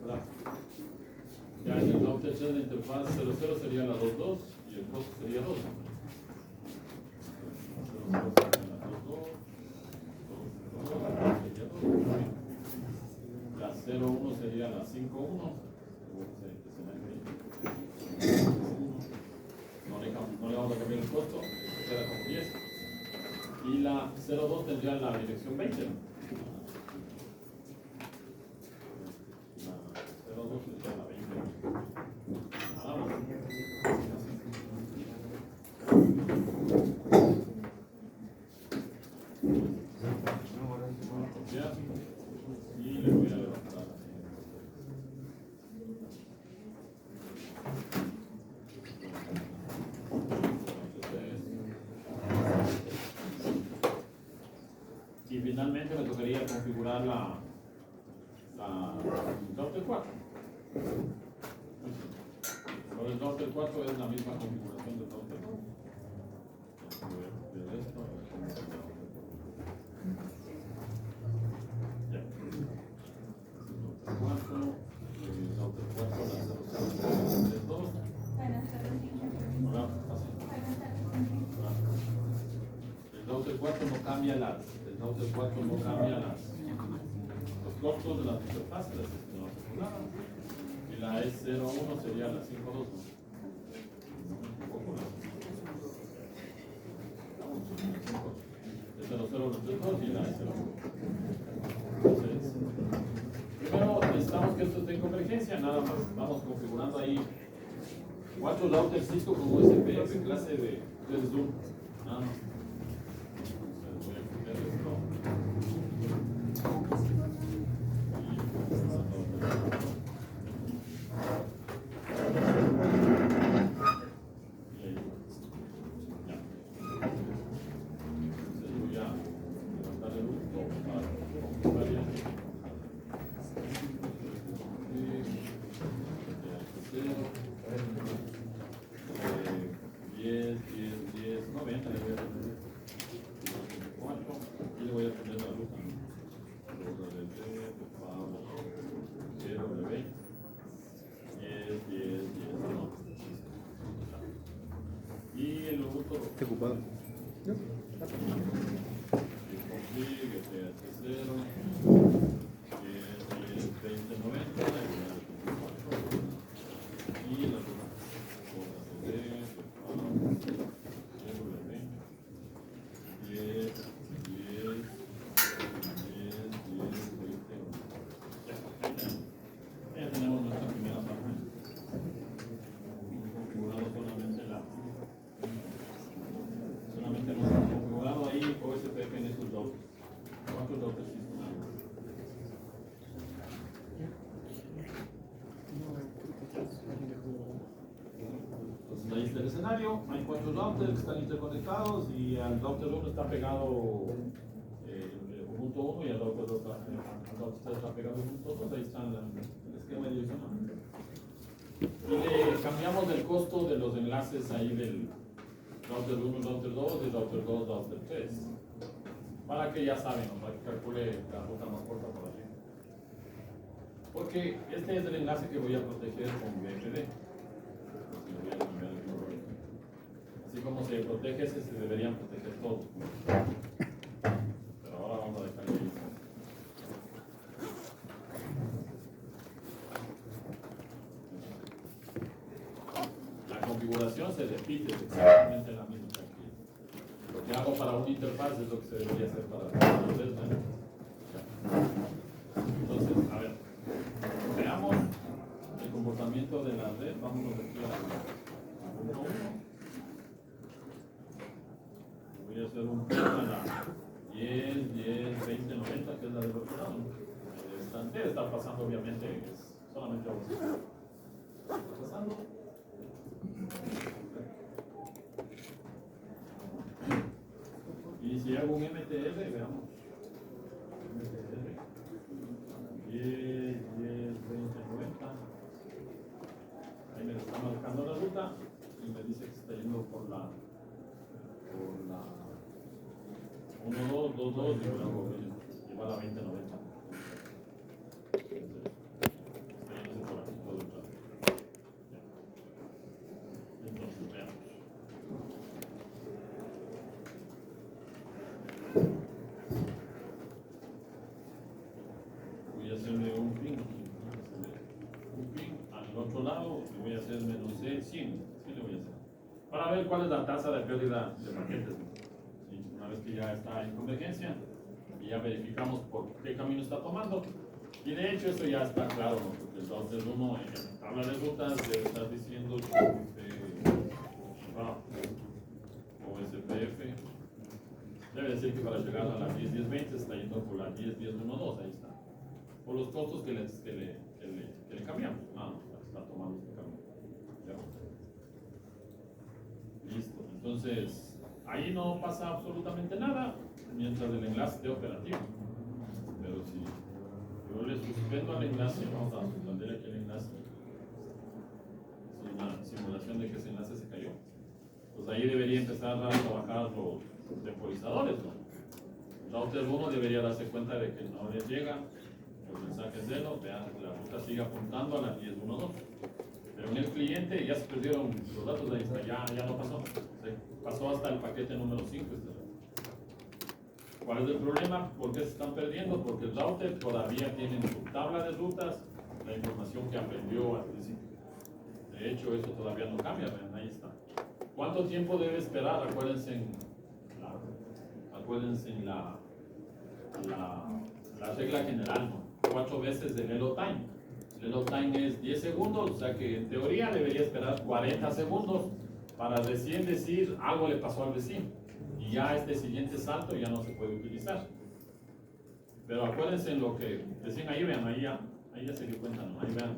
¿verdad? Ya en el router 3 de interfaz 00 sería la 2.2 y el costo sería 2. 00 sería la 2.2, 2.2 sería 2. La 0.1 sería la 5.1. No le vamos a cambiar el costo, esto queda como 10. Y la 0.2 tendría la dirección 20, ¿no? La 0.2 sería la 20. Nada más. Copiar. Y le voy a levantar. Y finalmente me tocaría configurar la router 4. Lo del router 4 es la misma configuración del router 2. De esto, ya. Router 4, la 0032. El router 4 no cambia los costos de las interfaces, las y la S01 sería la 5.2. El 0032 y la S01. Entonces, primero necesitamos que esto esté en convergencia, nada más. Vamos configurando ahí 4 routers Cisco con USPF clase de Zoom, nada más. Entonces voy a copiar esto. Está ocupado. ¿No? Hay 4 routers que están interconectados y al router 1 está pegado Ubuntu 1 y al router 2 está pegado Ubuntu 2. Ahí está el esquema de dirección. Y le cambiamos el costo de los enlaces ahí del router 1, router 2 y router 2, router 3. Para que ya saben, ¿no? Para que calcule la ruta más corta por allí. Porque este es el enlace que voy a proteger con BFD. Así como se protege ese, se deberían proteger todos. Pero ahora vamos a dejarlo ahí. La configuración se repite, es exactamente la misma que aquí. Lo que hago para una interfaz es lo que se debería hacer para los demás. Entonces, a ver, veamos el comportamiento de la red. Vámonos aquí a la 1.1. Voy a hacer un plan a la 10, 10, 20, 90, que es la de otro lado. Debe estar pasando, obviamente, es solamente vamos a estar pasando. Y si hago un MTL, veamos. MTL. 10, 10, 20, 90. Ahí me está marcando la ruta y me dice que se está yendo por la 1, 2, 2, 2 y luego lleva la 20, 90. lado, le voy a hacer menos 100, 100 le voy a hacer. Para ver cuál es la tasa de pérdida de paquetes. ¿Sí? Una vez que ya está en convergencia, y ya verificamos por qué camino está tomando. Y de hecho eso ya está claro, ¿no? Porque el router 1 en la tabla de rutas debe estar diciendo OSPF. Debe decir que para llegar a la 10.10.20 está yendo por la 10.10.1.2, ahí está. Por los costos que le cambiamos. Está tomando este camino. ¿Ya? Listo. Entonces, ahí no pasa absolutamente nada mientras el enlace esté operativo. Pero si yo le suspendo al enlace, vamos a suspender aquí el enlace. Es una simulación de que ese enlace se cayó. Pues ahí debería empezar a trabajar los temporizadores, ¿no? El router 1 debería darse cuenta de que no les llega los mensajes de él, vean, la ruta sigue apuntando a la 10.1.2. Pero en el cliente ya se perdieron los datos de ahí, ya no pasó. Se pasó hasta el paquete número 5. ¿Cuál es el problema? ¿Por qué se están perdiendo? Porque el router todavía tiene en su tabla de rutas la información que aprendió al principio. De hecho, eso todavía no cambia, vean, ahí está. ¿Cuánto tiempo debe esperar? Acuérdense en la regla general, ¿no? 4 veces el hello time. El hello time es 10 segundos, o sea que en teoría debería esperar 40 segundos para recién decir algo le pasó al vecino. Y ya este siguiente salto ya no se puede utilizar. Pero acuérdense en lo que decían ahí, vean, ahí ya se dio cuenta, ¿no? Ahí vean,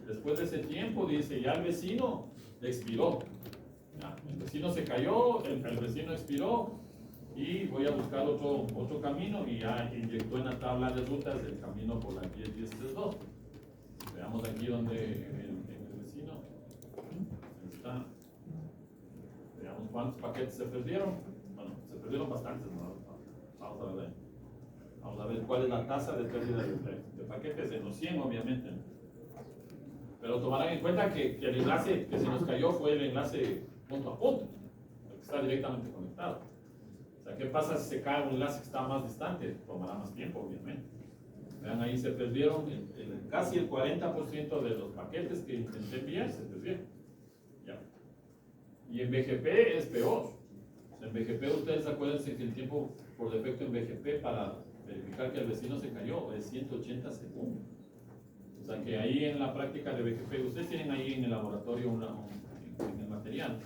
después de ese tiempo dice, ya el vecino expiró. Ya, el vecino se cayó, el vecino expiró y voy a buscar otro camino y ya inyectó en la tabla de rutas el camino por la 10.10.3.2. Veamos aquí donde el vecino está. Veamos cuántos paquetes se perdieron. Bueno, se perdieron bastantes, ¿no? Vamos a ver ahí. Vamos a ver cuál es la tasa de pérdida de paquetes en los 100, obviamente, ¿no? Pero tomarán en cuenta que el enlace que se nos cayó fue el enlace punto a punto, el que está directamente conectado. O sea, ¿qué pasa si se cae un enlace que está más distante? Tomará más tiempo, obviamente. Vean, ahí se perdieron casi el 40% de los paquetes que intenté enviar, se perdieron. Ya. Y en BGP es peor. O sea, en BGP ustedes acuérdense que el tiempo por defecto en BGP para verificar que el vecino se cayó es 180 segundos. O sea que ahí en la práctica de BGP, ustedes tienen ahí en el laboratorio en el material,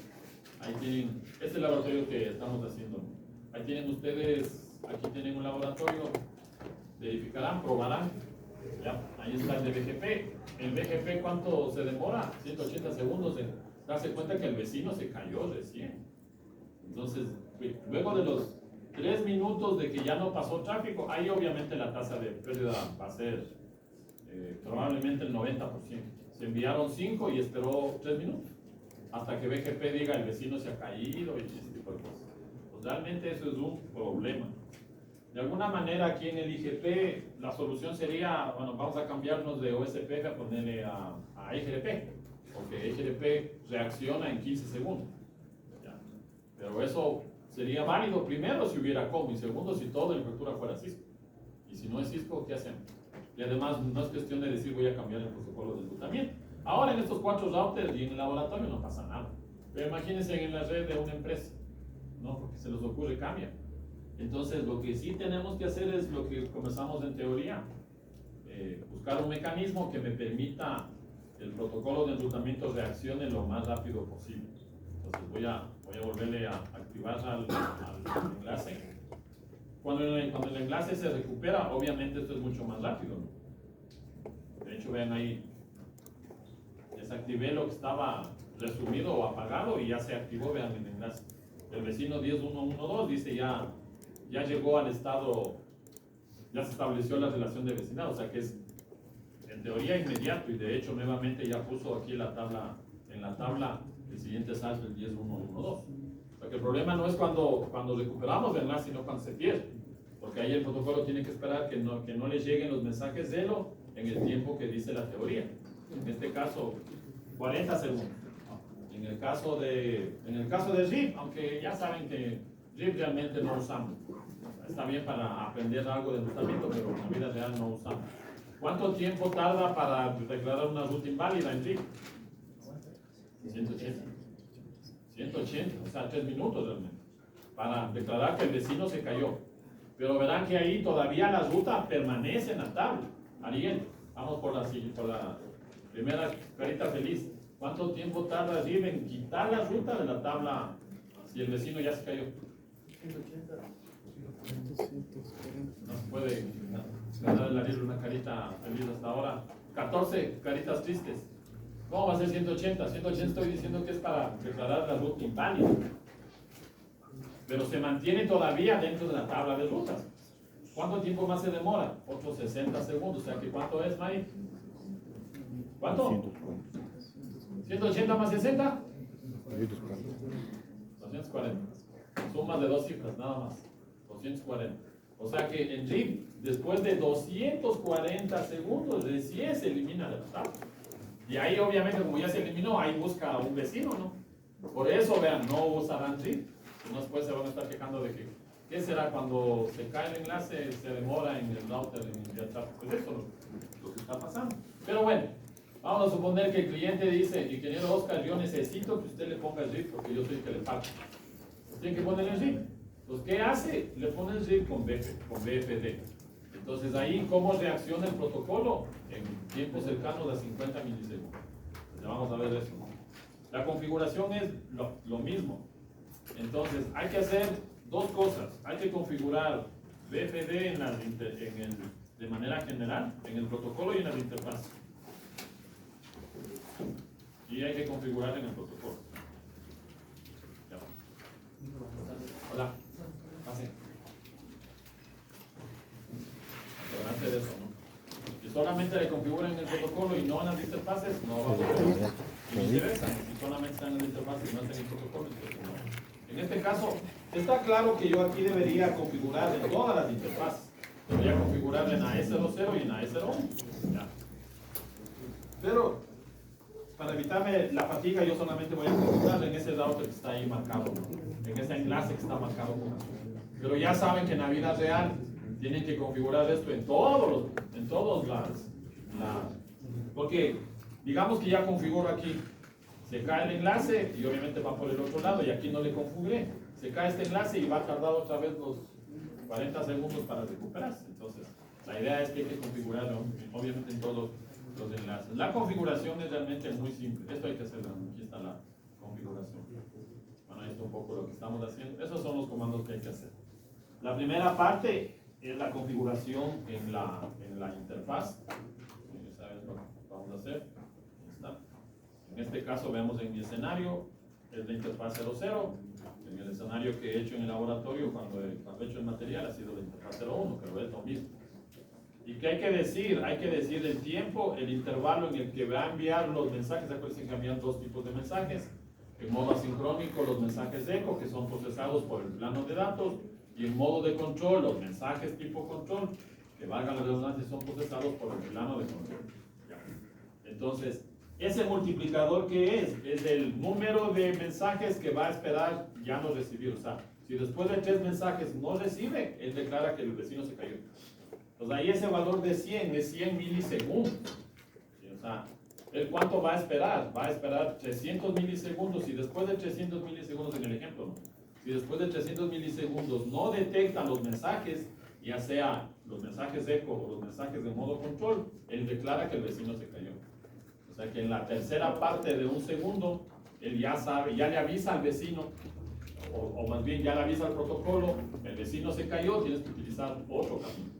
ahí tienen, este es el laboratorio que estamos haciendo. Ahí tienen ustedes, aquí tienen un laboratorio, verificarán, probarán, ya, ahí está el de BGP. El BGP, ¿cuánto se demora? 180 segundos en darse cuenta que el vecino se cayó recién. Entonces, luego de los 3 minutos de que ya no pasó tráfico, ahí obviamente la tasa de pérdida va a ser probablemente el 90%. Se enviaron 5 y esperó 3 minutos hasta que BGP diga el vecino se ha caído y ese tipo de cosas. Pues realmente eso es un problema. De alguna manera aquí en el IGP la solución sería, bueno, vamos a cambiarnos de OSPF a ponerle a EGRP, porque EGRP reacciona en 15 segundos. ¿Ya? Pero eso sería válido primero si hubiera COM y segundo si todo el factura fuera Cisco. Y si no es Cisco, ¿qué hacemos? Y además no es cuestión de decir voy a cambiar el protocolo de enrutamiento. Ahora en estos 4 routers y en el laboratorio no pasa nada. Pero imagínense en la red de una empresa, ¿no? Porque se les ocurre cambiar. Entonces lo que sí tenemos que hacer es lo que comenzamos en teoría. Buscar un mecanismo que me permita el protocolo de enrutamiento reaccione lo más rápido posible. Entonces voy a volverle a activar al enlace. Cuando el enlace se recupera, obviamente esto es mucho más rápido, ¿no? De hecho, vean ahí, desactivé lo que estaba resumido o apagado y ya se activó, vean el enlace. El vecino 10.1.1.2 dice ya llegó al estado, ya se estableció la relación de vecindario, o sea que es en teoría inmediato y de hecho nuevamente ya puso aquí en la tabla el siguiente salto, el 10.1.1.2. O sea que el problema no es cuando recuperamos el enlace, sino cuando se pierde, porque ahí el protocolo tiene que esperar que no les lleguen los mensajes de Elo en el tiempo que dice la teoría. En este caso, 40 segundos. En el caso de RIP, aunque ya saben que RIP realmente no usamos. Está bien para aprender algo de enrutamiento, pero en la vida real no usamos. ¿Cuánto tiempo tarda para declarar una ruta inválida en RIP? 180. 180, o sea, 3 minutos realmente, para declarar que el vecino se cayó. Pero verán que ahí todavía la ruta permanece en la tabla. Ariel, vamos por la primera carita feliz. ¿Cuánto tiempo tarda RIP en quitar la ruta de la tabla si el vecino ya se cayó? 180. No se puede darle a Ariel una carita feliz hasta ahora. 14 caritas tristes. ¿Cómo va a ser 180? 180 estoy diciendo que es para declarar la ruta inválida. Pero se mantiene todavía dentro de la tabla de rutas. ¿Cuánto tiempo más se demora? Otros 60 segundos. O sea que ¿cuánto es, May? ¿Cuánto? 180 más 60. 240. Suma de dos cifras, nada más. 240. O sea que en RIP, después de 240 segundos, recién se elimina de la tabla. Y ahí obviamente como ya se eliminó, ahí busca a un vecino, ¿no? Por eso, vean, no usarán RIP. Después se van a estar quejando de que, ¿qué será cuando se cae el enlace, se demora en el router, en el data? Pues eso es lo que está pasando. Pero bueno, vamos a suponer que el cliente dice, ingeniero Oscar, yo necesito que usted le ponga el RIP porque yo soy el que le paga. Tiene que poner el RIP. Entonces, ¿qué hace? Le pone el RIP con BFD. Entonces ahí, ¿cómo reacciona el protocolo? En tiempos cercanos a 50 milisegundos. Entonces, vamos a ver eso. La configuración es lo mismo. Entonces, hay que hacer dos cosas. Hay que configurar BFD de manera general, en el protocolo y en la interfaz. Y hay que configurar en el protocolo. Ya. Hola. Pase. Adelante de eso, ¿no? Si solamente le configuran en el protocolo y no en las interfaces, no va a poder. Me interesa. Si solamente están en la interfaz y no están en el protocolo, entonces no. En este caso, está claro que yo aquí debería configurar en todas las interfaces. Debería configurar en AE00 y en AE01. Ya. Pero, para evitarme la fatiga, yo solamente voy a configurar en ese router que está ahí marcado, ¿no? En ese enlace que está marcado con azul. Pero ya saben que en la vida real tienen que configurar esto en todos porque digamos que ya configuro aquí. Se cae el enlace y obviamente va por el otro lado y aquí no le configuré. Se cae este enlace y va a tardar otra vez los 40 segundos para recuperarse. Entonces, la idea es que hay que configurarlo, obviamente en todos los enlaces. La configuración es realmente muy simple. Esto hay que hacerlo. Aquí está la configuración. Bueno, esto es un poco lo que estamos haciendo. Esos son los comandos que hay que hacer. La primera parte es la configuración en la interfaz. Ya saben lo que vamos a hacer. Ahí está. En este caso, veamos en mi escenario, es la interfaz 00. En el escenario que he hecho en el laboratorio, cuando he hecho el material, ha sido la interfaz 01, pero es lo mismo. ¿Y qué hay que decir? Hay que decir el tiempo, el intervalo en el que va a enviar los mensajes. Acuérdense que envían dos tipos de mensajes. En modo asincrónico, los mensajes eco, que son procesados por el plano de datos. Y en modo de control, los mensajes tipo control, que valgan la redundancia, son procesados por el plano de control. Ya. Entonces, ese multiplicador que es el número de mensajes que va a esperar ya no recibir. O sea, si después de 3 mensajes no recibe, él declara que el vecino se cayó. Entonces ahí ese valor de 100 es 100 milisegundos. ¿Sí? O sea, ¿él cuánto va a esperar? Va a esperar 300 milisegundos y después de 300 milisegundos en el ejemplo, ¿no? Si después de 300 milisegundos no detectan los mensajes, ya sea los mensajes eco o los mensajes de modo control, él declara que el vecino se cayó. O sea que en la tercera parte de un segundo, él ya sabe, ya le avisa al vecino, o más bien ya le avisa al protocolo, el vecino se cayó, tienes que utilizar otro camino.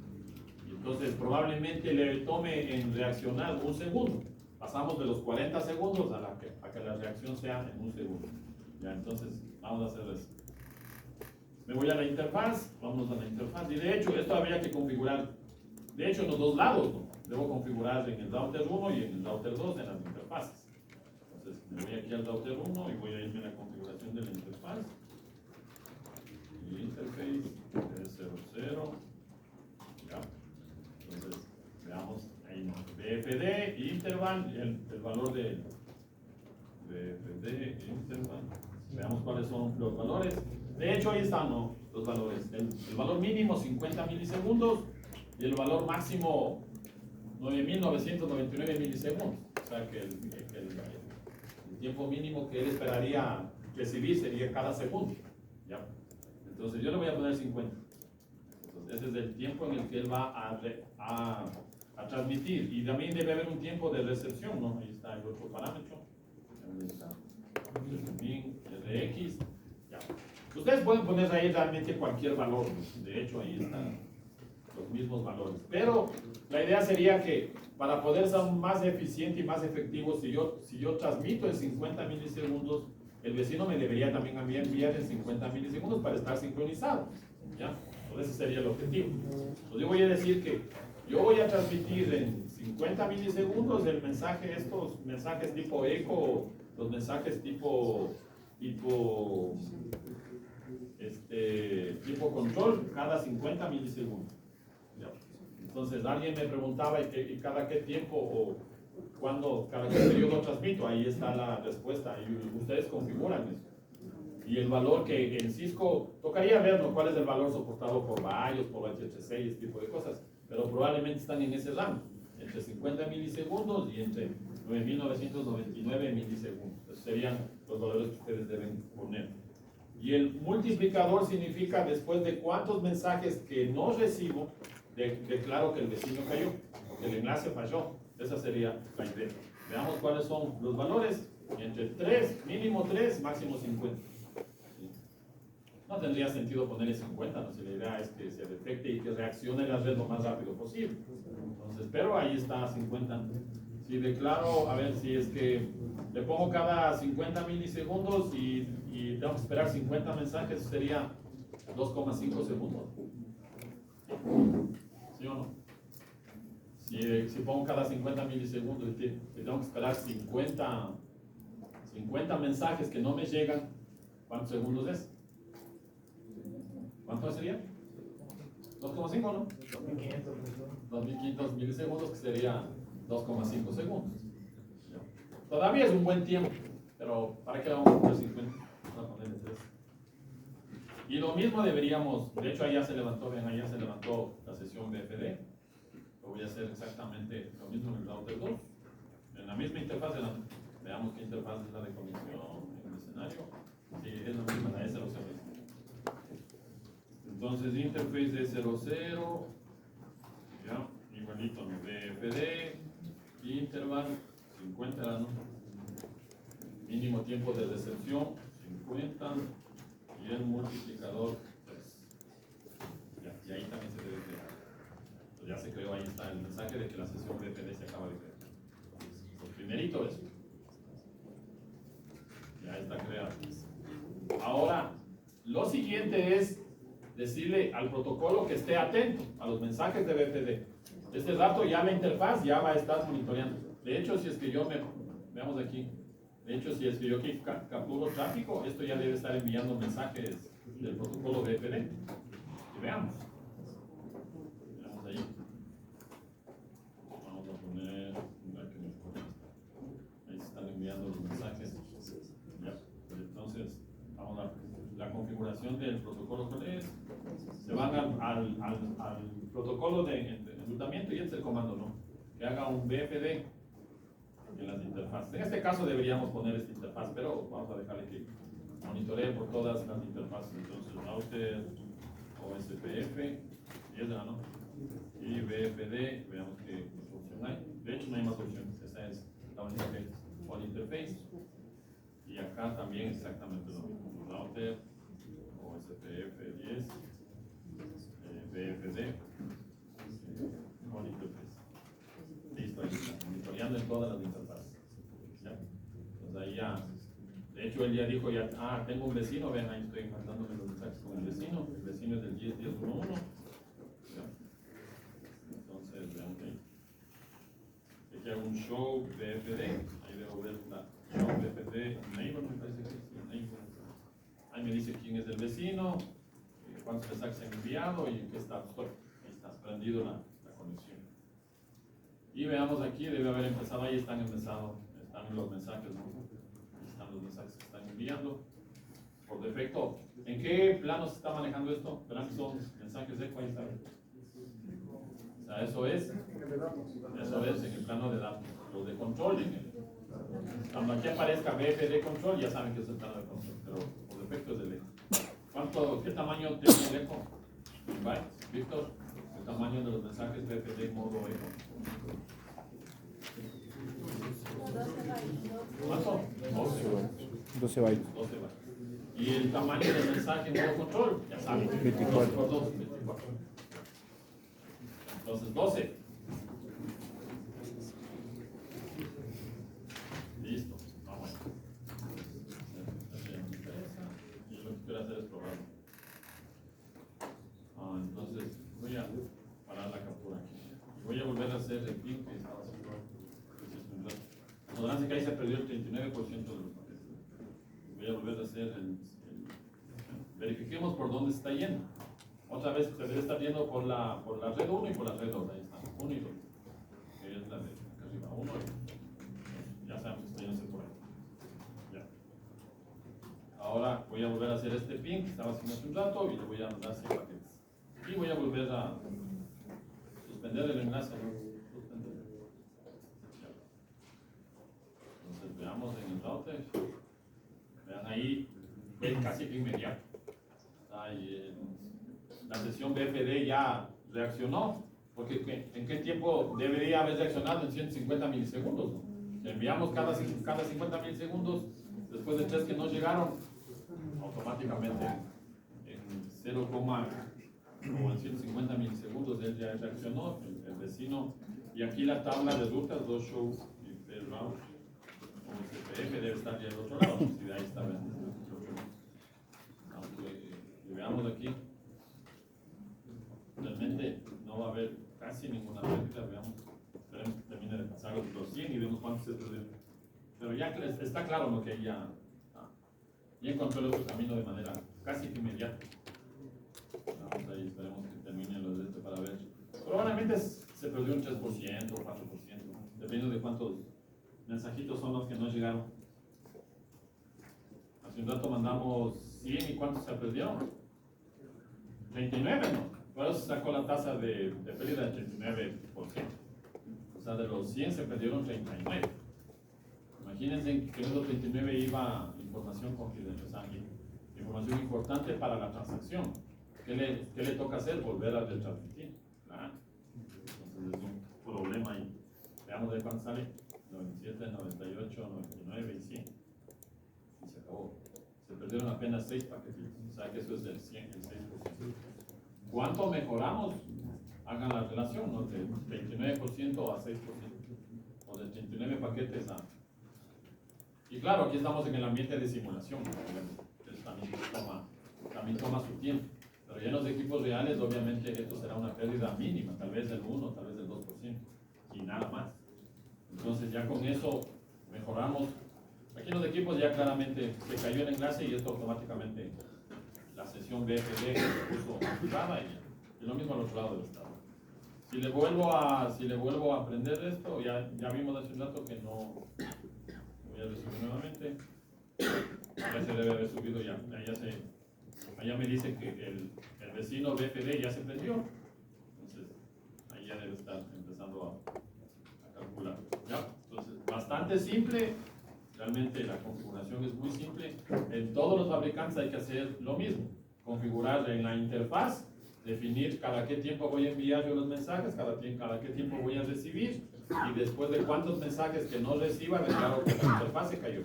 Y entonces probablemente le tome en reaccionar un segundo. Pasamos de los 40 segundos a que la reacción sea en un segundo. Ya, entonces vamos a hacer eso. Me voy a la interfaz, vamos a la interfaz. Y de hecho, esto habría que configurar, de hecho, en los dos lados, ¿no? Debo configurar en el router 1 y en el router 2 en las interfaces. Entonces, me voy aquí al router 1 y voy a irme a la configuración de la interfaz. Y interface es 00. Ya. Entonces, veamos ahí, ¿no? BFD, interval, el valor de BFD, interval. Veamos cuáles son los valores. De hecho, ahí están, ¿no? Los valores. El valor mínimo 50 milisegundos y el valor máximo 9.999 milisegundos. O sea que el tiempo mínimo que él esperaría recibir sería cada segundo. ¿Ya? Entonces yo le voy a poner 50. Entonces ese es el tiempo en el que él va a transmitir. Y también debe haber un tiempo de recepción, ¿no? Ahí está el otro parámetro. Ahí está. Rx. Ya. Ustedes pueden poner ahí realmente cualquier valor. De hecho, ahí están los mismos valores. Pero la idea sería que para poder ser más eficiente y más efectivo, si yo transmito en 50 milisegundos, el vecino me debería también enviar en 50 milisegundos para estar sincronizado. ¿Ya? Entonces ese sería el objetivo. Entonces yo voy a decir que yo voy a transmitir en 50 milisegundos el mensaje, estos mensajes tipo eco, los mensajes tipo control cada 50 milisegundos. ¿Ya? Entonces alguien me preguntaba ¿y cada qué tiempo o cuándo, cada qué periodo transmito? Ahí está la respuesta y ustedes configuran eso. Y el valor que en Cisco, tocaría ver, ¿no?, cuál es el valor soportado por BIOS, por HHC, ese tipo de cosas, pero probablemente están en ese rango, entre 50 milisegundos y entre 9.999 milisegundos. Esos serían los valores que ustedes deben poner. Y el multiplicador significa después de cuántos mensajes que no recibo, declaro que el vecino cayó, o que el enlace falló. Esa sería la idea. Veamos cuáles son los valores. Entre 3, mínimo 3, máximo 50. No tendría sentido ponerle 50, ¿no? Si la idea es que se detecte y que reaccione la red lo más rápido posible. Entonces, pero ahí está 50. Si declaro, a ver si es que le pongo cada 50 milisegundos y tengo que esperar 50 mensajes, sería 2,5 segundos. ¿Sí o no? Si pongo cada 50 milisegundos y tengo que esperar 50 mensajes que no me llegan, ¿cuántos segundos es? ¿Cuánto sería? 2,5, ¿no? 2.500 milisegundos, que sería 2,5 segundos. Todavía es un buen tiempo, pero ¿para qué le vamos a poner 50? Vamos a ponerle 3. Y lo mismo deberíamos, de hecho allá se levantó, ven, allá se levantó la sesión BFD. Lo voy a hacer exactamente lo mismo en el router 2. En la misma interfaz, veamos qué interfaz es la de conexión en el escenario. Sí, es la misma, la S00. Entonces, interface de 00, ya, igualito, BFD, interval, 50, ¿no? Mínimo tiempo de recepción, 50, y el multiplicador, 3. Ya, y ahí también se debe crear. Entonces ya se creó, ahí está el mensaje de que la sesión BFD se acaba de crear. Entonces, el primerito es. Ya está creado. Ahora, lo siguiente es decirle al protocolo que esté atento a los mensajes de BFD. Este rato ya la interfaz ya va a estar monitoreando. De hecho, si es que yo veamos aquí, de hecho, si es que yo aquí capturo tráfico, esto ya debe estar enviando mensajes del protocolo BFD. Y veamos. Veamos ahí. Vamos a poner, ahí se están enviando los mensajes. Ya. Entonces, vamos a la configuración del protocolo, ¿cuál es? Se van al protocolo de enrutamiento y este es el comando, ¿no? Que haga un BFD en las interfaces. En este caso deberíamos poner esta interfaz, pero vamos a dejarle que monitoree por todas las interfaces. Entonces, router, OSPF, y es la, ¿no? Y BFD, veamos qué opción hay. De hecho, no hay más opciones. Esa es la única que es on interface. Y acá también exactamente lo mismo. Router, OSPF 10, BFD, on interface. Listo, ahí está, monitoreando en todas las interfaces. ¿Ya? Entonces ahí ya, de hecho él ya dijo, tengo un vecino, ven, ahí estoy mandándome los mensajes con el vecino es del 10.10.1.1. Entonces, vean ahí. Aquí hago un show BFD, ahí debo ver la show BFD neighbor, me parece que es neighbor. Ahí me dice quién es el vecino, cuántos mensajes se han enviado y en qué estado estoy. Ahí está, prendido la conexión. Y veamos aquí, debe haber empezado, ahí están los mensajes, ¿no? Ahí están los mensajes que están enviando. Por defecto, ¿en qué plano se está manejando esto? Verán que son mensajes eco, ahí está. sea, eso es en el plano de datos. Los de control, cuando aquí aparezca BFD control, ya saben que es el plano de control, pero por defecto es del eco. ¿Qué tamaño tiene el eco? Bytes. Víctor, el tamaño de los mensajes BFD modo eco. ¿Cuánto? 12 bytes. 12 bytes. Y el tamaño del mensaje en modo control, ya saben, 24. 2 por 2, 24. Entonces 12. Listo, vamos. Y lo que quiero hacer es probarlo. Entonces voy a parar la captura aquí. Y voy a volver a hacer el ping que estaba haciendo. Podrán que ahí se perdió el 39% de los paquetes. Voy a volver a hacer verifiquemos por dónde está yendo. Otra vez se debe estar yendo por la red 1 y por la red 2. Ahí está, 1 y 2. Que es la de acá arriba, 1 y 2. Ya sabemos que está yéndose por ahí. Ya. Ahora voy a volver a hacer este ping que estaba haciendo hace un rato y le voy a mandar 100 paquetes. Y voy a volver a suspender el enlace. Suspender. Ya. Entonces veamos en el router. Vean ahí, fue casi que inmediato. La sesión BFD ya reaccionó, porque ¿en qué tiempo debería haber reaccionado? En 150 milisegundos, ¿no? Si enviamos cada 50 milisegundos, después de 3 que no llegaron, automáticamente en 0, o en 150 milisegundos él ya reaccionó, el vecino. Y aquí la tabla de rutas, 2 show y route, como CPF debe estar ya del otro lado, si de ahí está viendo. Y veamos aquí, realmente no va a haber casi ninguna pérdida. Veamos, esperemos que termine de pasar los 100 y vemos cuántos se perdieron. Pero ya está claro lo que ya encontró el otro camino de manera casi inmediata. Vamos ahí, esperemos que termine los de este para ver. Probablemente se perdió un 3% o 4%, dependiendo de cuántos mensajitos son los que no llegaron. Hace un rato mandamos 100 y ¿cuántos se perdieron? 39, ¿no? Por eso sacó la tasa de pérdida del 39%. O sea, de los 100 se perdieron 39. Imagínense que en los 39 iba información confidencial, o sea, información importante para la transacción. ¿Qué le toca hacer? Volver a retransmitir. ¿Verdad? Entonces es un problema ahí. Veamos de cuánto sale. 97, 98, 99 y 100. Y se acabó. Se perdieron apenas 6 paquetes. O sea que eso es el 100, el 6%. ¿Cuánto mejoramos? Hagan la relación, ¿no? Del 29% a 6%. O del 39 paquetes a... Y claro, aquí estamos en el ambiente de simulación, ¿no? Eso también toma su tiempo. Pero ya en los equipos reales, obviamente, esto será una pérdida mínima, tal vez del 1, tal vez del 2%, y nada más. Entonces ya con eso mejoramos. Aquí en los equipos ya claramente se cayó el enlace y esto automáticamente la sesión BFD se puso activada y lo mismo al otro lado del estado. Si le vuelvo a prender esto, ya vimos hace un rato que no. Voy a subir nuevamente. Ya se debe haber subido ya. Allá me dice que el vecino BFD ya se prendió. Entonces ahí ya debe estar empezando a calcular. ¿Ya? Entonces, bastante simple. Realmente la configuración es muy simple. En todos los fabricantes hay que hacer lo mismo. Configurar en la interfaz, definir cada qué tiempo voy a enviar yo los mensajes, cada qué tiempo voy a recibir, y después de cuántos mensajes que no reciba, declaro que la interfaz se cayó.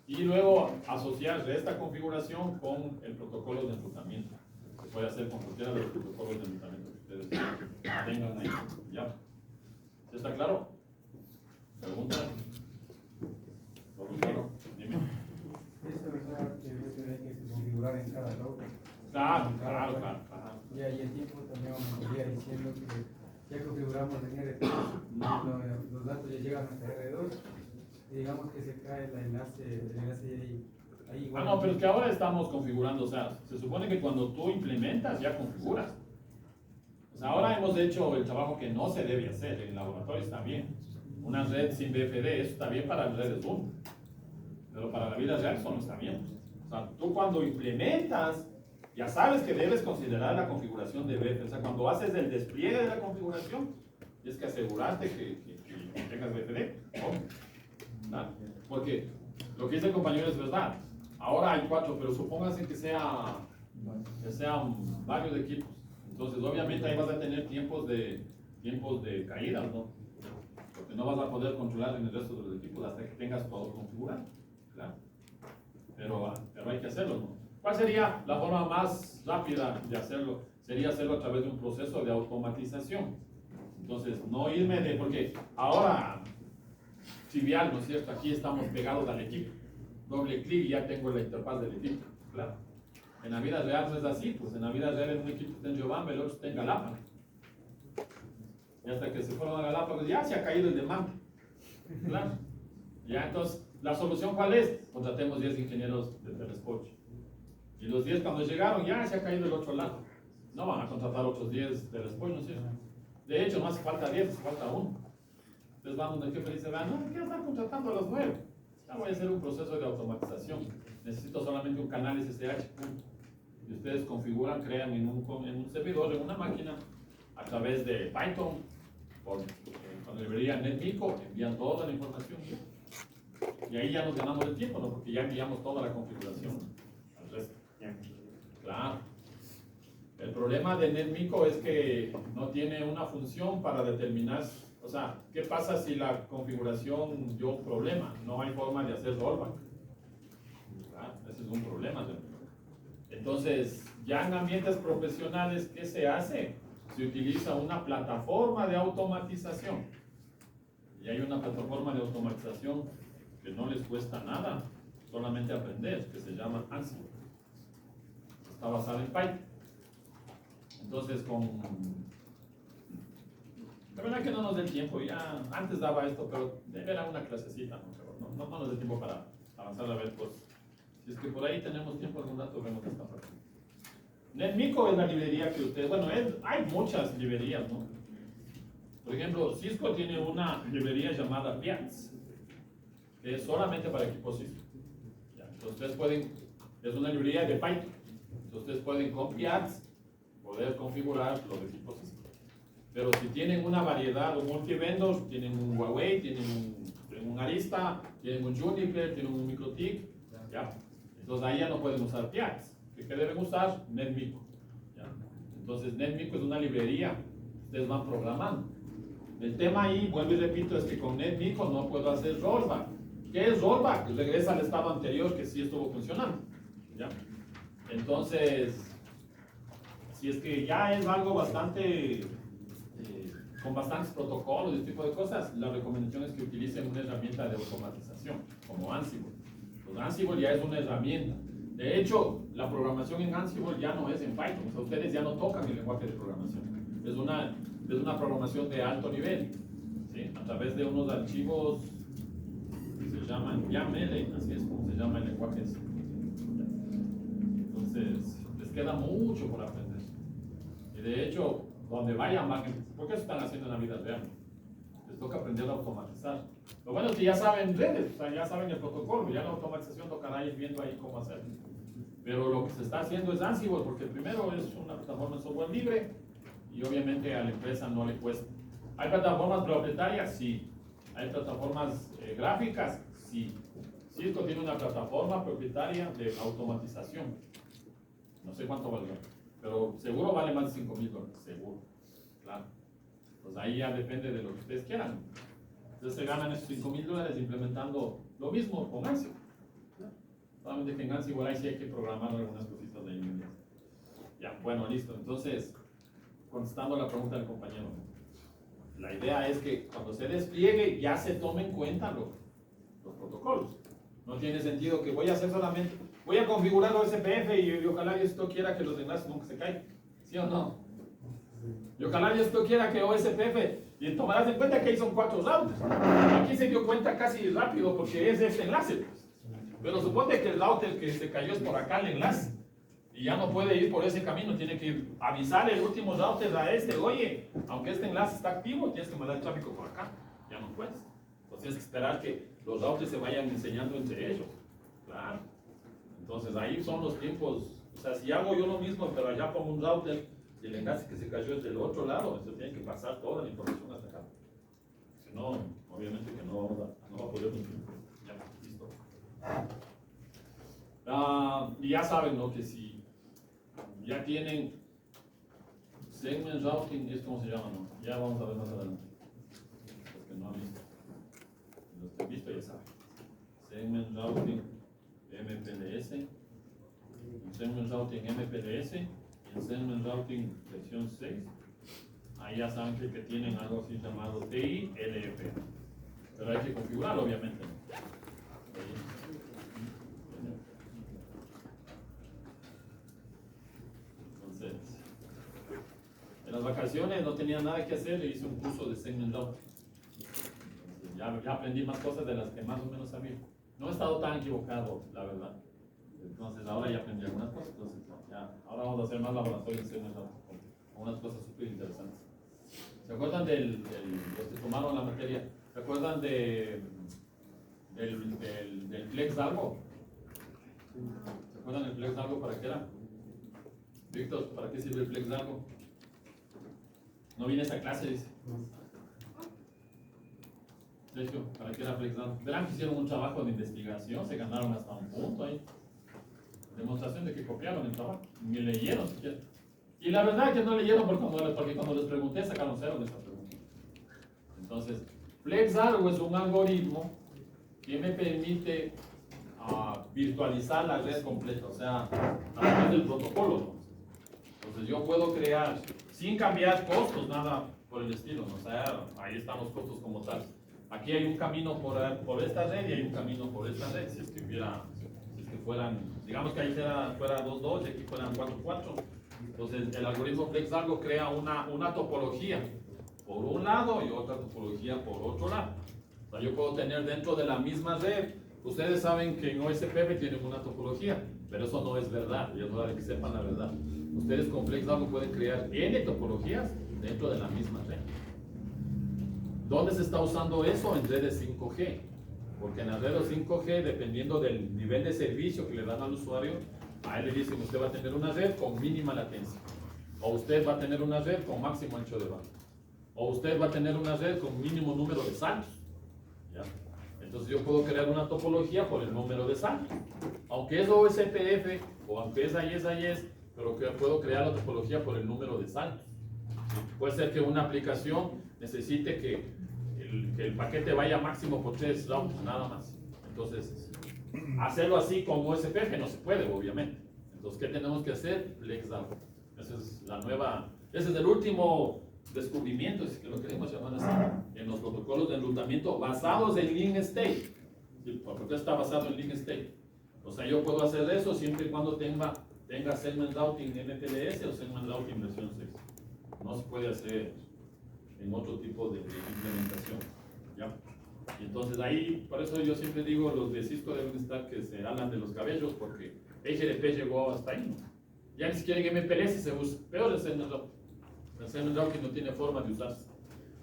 Y luego asociar esta configuración con el protocolo de enrutamiento. Se puede hacer con cualquiera de los protocolos de enrutamiento que ustedes tengan ahí. ¿Ya? ¿Sí está claro? ¿Preguntas? Claro, dime. Eso es algo que debe tener que configurar en cada router. Claro. Y ahí el tiempo también me diciendo que ya configuramos en R3, los datos ya llegan hasta R2, y digamos que se cae el enlace ahí igual. No, pero es que ahora estamos configurando, o sea, se supone que cuando tú implementas ya configuras. O sea, ahora hemos hecho el trabajo que no se debe hacer, en el laboratorio está bien. Una red sin BFD, eso está bien para redes 1, pero para la vida real eso no está bien. O sea, tú cuando implementas, ya sabes que debes considerar la configuración de BFD. O sea, cuando haces el despliegue de la configuración, Tienes que asegurarte que tengas BFD. ¿No? Porque lo que dice el compañero es verdad. Ahora hay 4, pero supóngase que sean varios equipos. Entonces, obviamente ahí vas a tener tiempos de caída, ¿no? Porque no vas a poder controlar en el resto de los equipos hasta que tengas todo configurado. Claro. Pero hay que hacerlo, ¿no? ¿Cuál sería la forma más rápida de hacerlo? Sería hacerlo a través de un proceso de automatización. Entonces, no irme porque ahora, trivial, ¿no es cierto? Aquí estamos pegados al equipo. Doble clic y ya tengo la interfaz del equipo. Claro. En la vida real no es así, pues en la vida real en un equipo está en Giovanni, el otro está en Galápagos. Y hasta que se fueron a Galápagos ya se ha caído el demanda. Claro. Ya entonces, ¿la solución cuál es? Contratemos 10 ingenieros de Telescoche. Y los 10 cuando llegaron ya se ha caído el otro lado. No van a contratar otros 10 Telescoche, ¿no es cierto? De hecho, no hace falta 10, hace falta 1. Entonces van donde el jefe dice, no, ¿qué están contratando a los 9? Ya voy a hacer un proceso de automatización. Necesito solamente un canal SSH. Y ustedes configuran, crean en un servidor, en una máquina, a través de Python, con la librería NetMiko, envían toda la información. Y ahí ya nos ganamos el tiempo, ¿no? Porque ya enviamos toda la configuración al resto. Claro. El problema de NetMiko es que no tiene una función para determinar, o sea, ¿qué pasa si la configuración dio un problema? No hay forma de hacer rollback. Ese es un problema. Entonces, ya en ambientes profesionales, ¿qué se hace? Se utiliza una plataforma de automatización. Y hay una plataforma de automatización que no les cuesta nada, solamente aprender, que se llama Ansible. Está basada en Python. Entonces, la verdad que no nos dé tiempo, ya antes daba esto, pero era una clasecita, no nos dé tiempo para avanzar a ver, pues, si es que por ahí tenemos tiempo algún rato, vemos esta parte. NetMiko es la librería que ustedes, bueno, hay muchas librerías, ¿no? Por ejemplo, Cisco tiene una librería llamada Piats, que es solamente para equipos Cisco. Ya, entonces ustedes pueden, es una librería de Python, entonces ustedes pueden con Piats poder configurar los equipos Cisco. Pero si tienen una variedad o multivendor, tienen un Huawei, tienen un Arista, tienen un Juniper, tienen un MikroTik, ya. Entonces ahí ya no pueden usar Piats. ¿Qué deben usar? NetMiko. ¿Ya? Entonces NetMiko es una librería que ustedes van programando. El tema ahí, vuelvo y repito, es que con NetMiko no puedo hacer rollback. ¿Qué es rollback? Regresa al estado anterior que sí estuvo funcionando. ¿Ya? Entonces, si es que ya es algo bastante, con bastantes protocolos y este tipo de cosas, la recomendación es que utilicen una herramienta de automatización, como Ansible. Pues Ansible ya es una herramienta. De hecho, la programación en Ansible ya no es en Python, o sea, ustedes ya no tocan el lenguaje de programación. Es una programación de alto nivel, ¿sí? A través de unos archivos que se llaman YAML, así es como se llama el lenguaje. Entonces, les queda mucho por aprender. Y de hecho, donde vayan, ¿por qué eso están haciendo en la vida real? Les toca aprender a automatizar. Lo bueno es que ya saben redes, o sea, ya saben el protocolo, ya la automatización tocará ir viendo ahí cómo hacerlo. Pero lo que se está haciendo es Ansible, porque primero es una plataforma de software libre y obviamente a la empresa no le cuesta. ¿Hay plataformas propietarias? Sí. ¿Hay plataformas gráficas? Sí. Cisco tiene una plataforma propietaria de automatización. No sé cuánto valdrá, pero seguro vale más de $5,000, seguro. Claro. Pues ahí ya depende de lo que ustedes quieran. Entonces se ganan esos $5,000 implementando lo mismo con Ansible. Solamente que en Ansible ahí sí hay que programar algunas cositas de ahí. Ya, bueno, listo. Entonces, contestando la pregunta del compañero, la idea es que cuando se despliegue ya se tomen en cuenta los protocolos. No tiene sentido que voy a hacer solamente, voy a configurar OSPF y ojalá esto quiera que los enlaces nunca se caigan. ¿Sí o no? Y ojalá esto quiera que OSPF, y tomarás en cuenta que ahí son 4 routers. Aquí se dio cuenta casi rápido porque es este enlace. Pues. Pero supone que el router que se cayó es por acá el enlace. Y ya no puede ir por ese camino, tiene que avisar el último router a oye, aunque este enlace está activo, tienes que mandar el tráfico por acá. Ya no puedes. Entonces tienes que esperar que los routers se vayan enseñando entre ellos. Claro. Entonces ahí son los tiempos. O sea, si hago yo lo mismo, pero allá pongo un router y el enlace que se cayó es del otro lado, entonces tiene que pasar toda la información hasta acá. ya saben, ¿no? Que si ya tienen segment routing, es como se llama, ¿no? Ya vamos a ver más adelante. Los que no han visto. Los que han visto ya saben. Segment routing MPLS, el segment routing MPLS y el segment routing versión 6. Ahí ya saben que tienen algo así llamado TI-LF. Pero hay que configurarlo, obviamente, ¿no? Entonces, en las vacaciones no tenía nada que hacer y hice un curso de segment routing. Ya aprendí más cosas de las que más o menos sabía. No he estado tan equivocado, la verdad. Entonces ahora ya aprendí algunas cosas. Entonces, ahora vamos a hacer más laboratorios en segment routing, con unas cosas súper interesantes. ¿Se acuerdan los que tomaron la materia? ¿Se acuerdan del flex algo? ¿Se acuerdan del flex algo para qué era? Víctor, ¿para qué sirve el flex algo? No viene esa clase, dice. Sergio, ¿para qué era flex algo? Verán que hicieron un trabajo de investigación, se ganaron hasta un punto ahí. Demostración de que copiaron el trabajo, ni leyeron siquiera. Y la verdad es que no leyeron porque cuando les pregunté sacaron cero de esa pregunta. Entonces, FlexArgo es un algoritmo que me permite virtualizar la red completa, o sea, a través del protocolo, ¿no? Entonces yo puedo crear, sin cambiar costos, nada por el estilo, ¿no? O sea, ahí están los costos como tal. Aquí hay un camino por esta red y hay un camino por esta red, si es que fueran, digamos que ahí fuera 2-2 y aquí fueran 4-4. Entonces el algoritmo FlexArgo crea una topología por un lado y otra topología por otro lado. O sea, yo puedo tener dentro de la misma red, ustedes saben que en OSPF tienen una topología, pero eso no es verdad, y es hora de que sepan la verdad. Ustedes con FlexArgo pueden crear N topologías dentro de la misma red. ¿Dónde se está usando eso? En redes 5G. Porque en las redes 5G, dependiendo del nivel de servicio que le dan al usuario, a él le dicen, usted va a tener una red con mínima latencia, o usted va a tener una red con máximo ancho de banda, o usted va a tener una red con mínimo número de saltos. ¿Ya? Entonces yo puedo crear una topología por el número de saltos, aunque es OSPF o aunque es AES, pero que puedo crear la topología por el número de saltos. Puede ser que una aplicación necesite que el paquete vaya máximo por 3 routers, nada más. Entonces, hacerlo así con OSPF no se puede, obviamente. Entonces, ¿qué tenemos que hacer? FlexArgo. Esa es la nueva, ese es el último descubrimiento, si lo queremos llamar así, en los protocolos de enrutamiento basados en link state. ¿Sí? Porque está basado en link state. O sea, yo puedo hacer eso siempre y cuando tenga segment routing MPLS o segment routing versión 6. No se puede hacer en otro tipo de implementación. ¿Ya? Y entonces ahí, por eso yo siempre digo, los de Cisco deben estar que se hablan de los cabellos, porque HLP llegó hasta ahí, ¿no? Ya ni siquiera en MPLS se usa, peor el segment routing. El segment routing no tiene forma de usarse,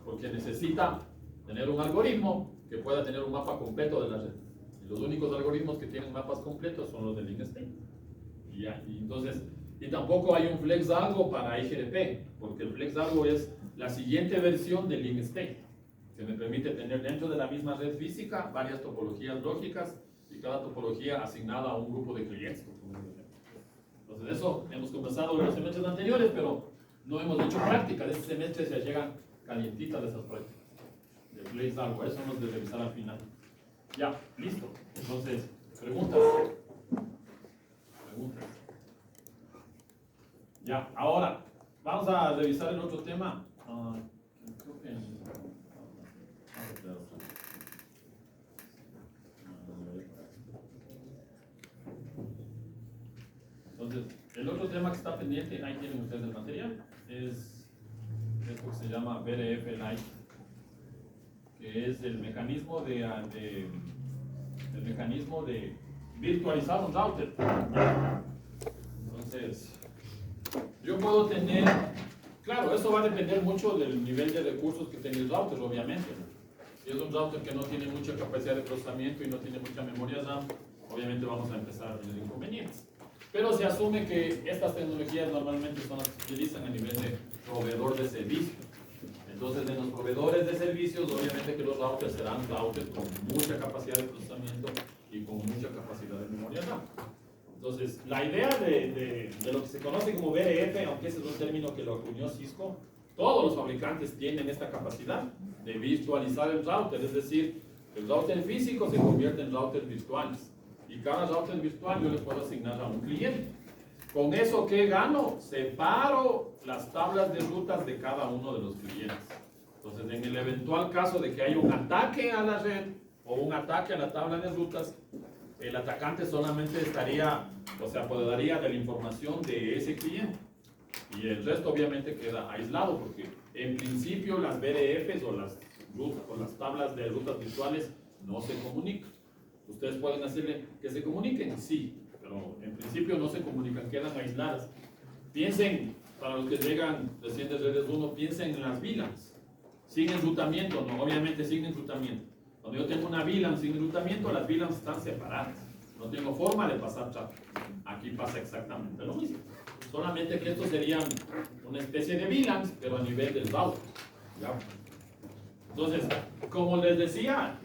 porque necesita tener un algoritmo que pueda tener un mapa completo de la red. Y los únicos algoritmos que tienen mapas completos son los de link state. Y tampoco hay un FlexArgo para HLP, porque el FlexArgo es la siguiente versión del link state, que me permite tener dentro de la misma red física varias topologías lógicas y cada topología asignada a un grupo de clientes. Entonces eso hemos conversado en los semestres anteriores, pero no hemos hecho práctica. De este semestre se llegan calientitas de esas prácticas de FlexArgo. Eso hemos de revisar al final. Ya, listo. Entonces, preguntas. Ya, ahora vamos a revisar el otro tema. Creo que entonces, el otro tema que está pendiente, ahí tienen ustedes el material, es esto que se llama BDF Lite, que es el mecanismo de virtualizar un router. Entonces, yo puedo tener, claro, eso va a depender mucho del nivel de recursos que tenga el router, obviamente. Si es un router que no tiene mucha capacidad de procesamiento y no tiene mucha memoria RAM, obviamente vamos a empezar a tener inconvenientes. Pero se asume que estas tecnologías normalmente son las que se utilizan a nivel de proveedor de servicios. Entonces, en los proveedores de servicios, obviamente que los routers serán routers con mucha capacidad de procesamiento y con mucha capacidad de memoria RAM. Entonces, la idea de lo que se conoce como BDF, aunque ese es un término que lo acuñó Cisco, todos los fabricantes tienen esta capacidad de virtualizar el router, es decir, el router físico se convierte en routers virtuales. Y cada router virtual yo le puedo asignar a un cliente. Con eso, ¿qué gano? Separo las tablas de rutas de cada uno de los clientes. Entonces, en el eventual caso de que haya un ataque a la red o un ataque a la tabla de rutas, el atacante solamente estaría, o sea, apoderaría de la información de ese cliente. Y el resto obviamente queda aislado porque en principio las BDFs o las rutas, o las tablas de rutas virtuales no se comunican. Ustedes pueden hacerle que se comuniquen, sí, pero en principio no se comunican, quedan aisladas. Piensen, para los que llegan recién de redes 1, piensen en las VLANs. Sin enrutamiento, no, obviamente sin enrutamiento. Cuando yo tengo una VLAN sin enrutamiento, las VLANs están separadas. No tengo forma de pasar tráfico. Aquí pasa exactamente lo mismo. Solamente que estos serían una especie de VLANs, pero a nivel del router. ¿Ya? Entonces, como les decía,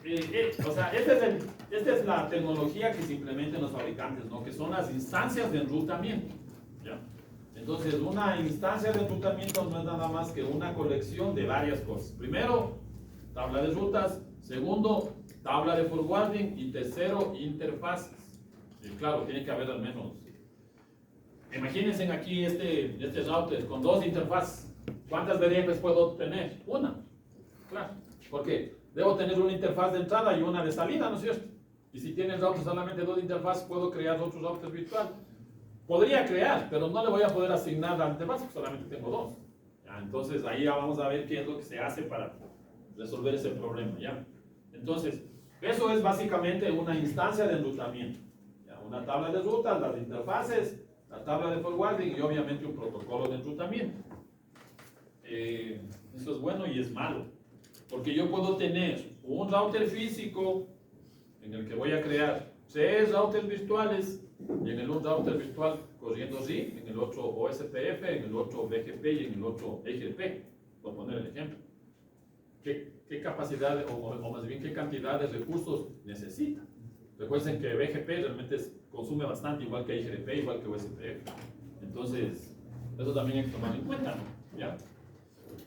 o sea, esta es la tecnología que se implementa en los fabricantes, ¿no? Que son las instancias de enrutamiento. ¿Ya? Entonces, una instancia de enrutamiento no es nada más que una colección de varias cosas. Primero, tabla de rutas. Segundo, tabla de forwarding. Y tercero, interfaces. Y claro, tiene que haber al menos. Imagínense aquí este router con 2 interfaces. ¿Cuántas BDFs puedo tener? Una. Claro. ¿Por qué? Debo tener una interfaz de entrada y una de salida, ¿no es cierto? Y si tiene el router solamente 2 interfaces, puedo crear otro router virtual. Podría crear, pero no le voy a poder asignar la interfaz porque solamente tengo 2. ¿Ya? Entonces ahí ya vamos a ver qué es lo que se hace para resolver ese problema. ¿Ya? Entonces, eso es básicamente una instancia de enrutamiento. ¿Ya? Una tabla de rutas, las interfaces, la tabla de forwarding y obviamente un protocolo de enrutamiento. Eso es bueno y es malo, porque yo puedo tener un router físico en el que voy a crear 3 routers virtuales y en el un router virtual corriendo RIP, en el otro OSPF, en el otro BGP y en el otro EGP, por poner el ejemplo. ¿Qué capacidad o más bien qué cantidad de recursos necesita? Recuerden que BGP realmente consume bastante, igual que IGP, igual que OSPF. Entonces, eso también hay que tomar en cuenta, ¿no? ¿Ya?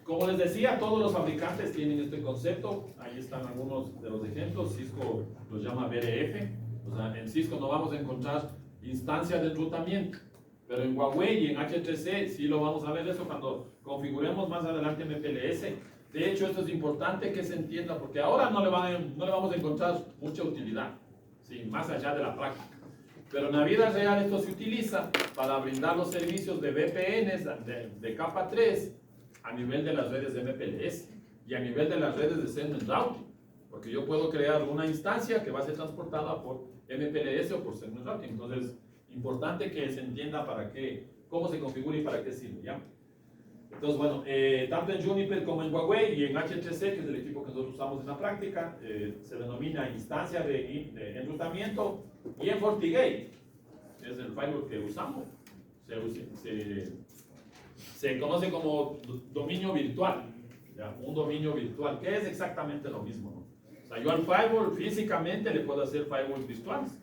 Como les decía, todos los fabricantes tienen este concepto. Ahí están algunos de los ejemplos. Cisco los llama BDF. O sea, en Cisco no vamos a encontrar instancias de enrutamiento. Pero en Huawei y en H3C sí lo vamos a ver eso cuando configuremos más adelante MPLS. De hecho, esto es importante que se entienda porque ahora no le vamos a encontrar mucha utilidad, ¿sí? Más allá de la práctica. Pero en la vida real esto se utiliza para brindar los servicios de VPNs de capa 3 a nivel de las redes de MPLS y a nivel de las redes de segment routing, porque yo puedo crear una instancia que va a ser transportada por MPLS o por segment routing. Entonces, importante que se entienda para qué, cómo se configura y para qué sirve, ¿ya? Entonces, bueno, tanto en Juniper como en Huawei y en H3C, que es el equipo que nosotros usamos en la práctica, se denomina instancia de enrutamiento, y en FortiGate, que es el firewall que usamos, se conoce como dominio virtual, ¿ya? Un dominio virtual, que es exactamente lo mismo, ¿no? O sea, yo al firewall físicamente le puedo hacer firewalls virtuales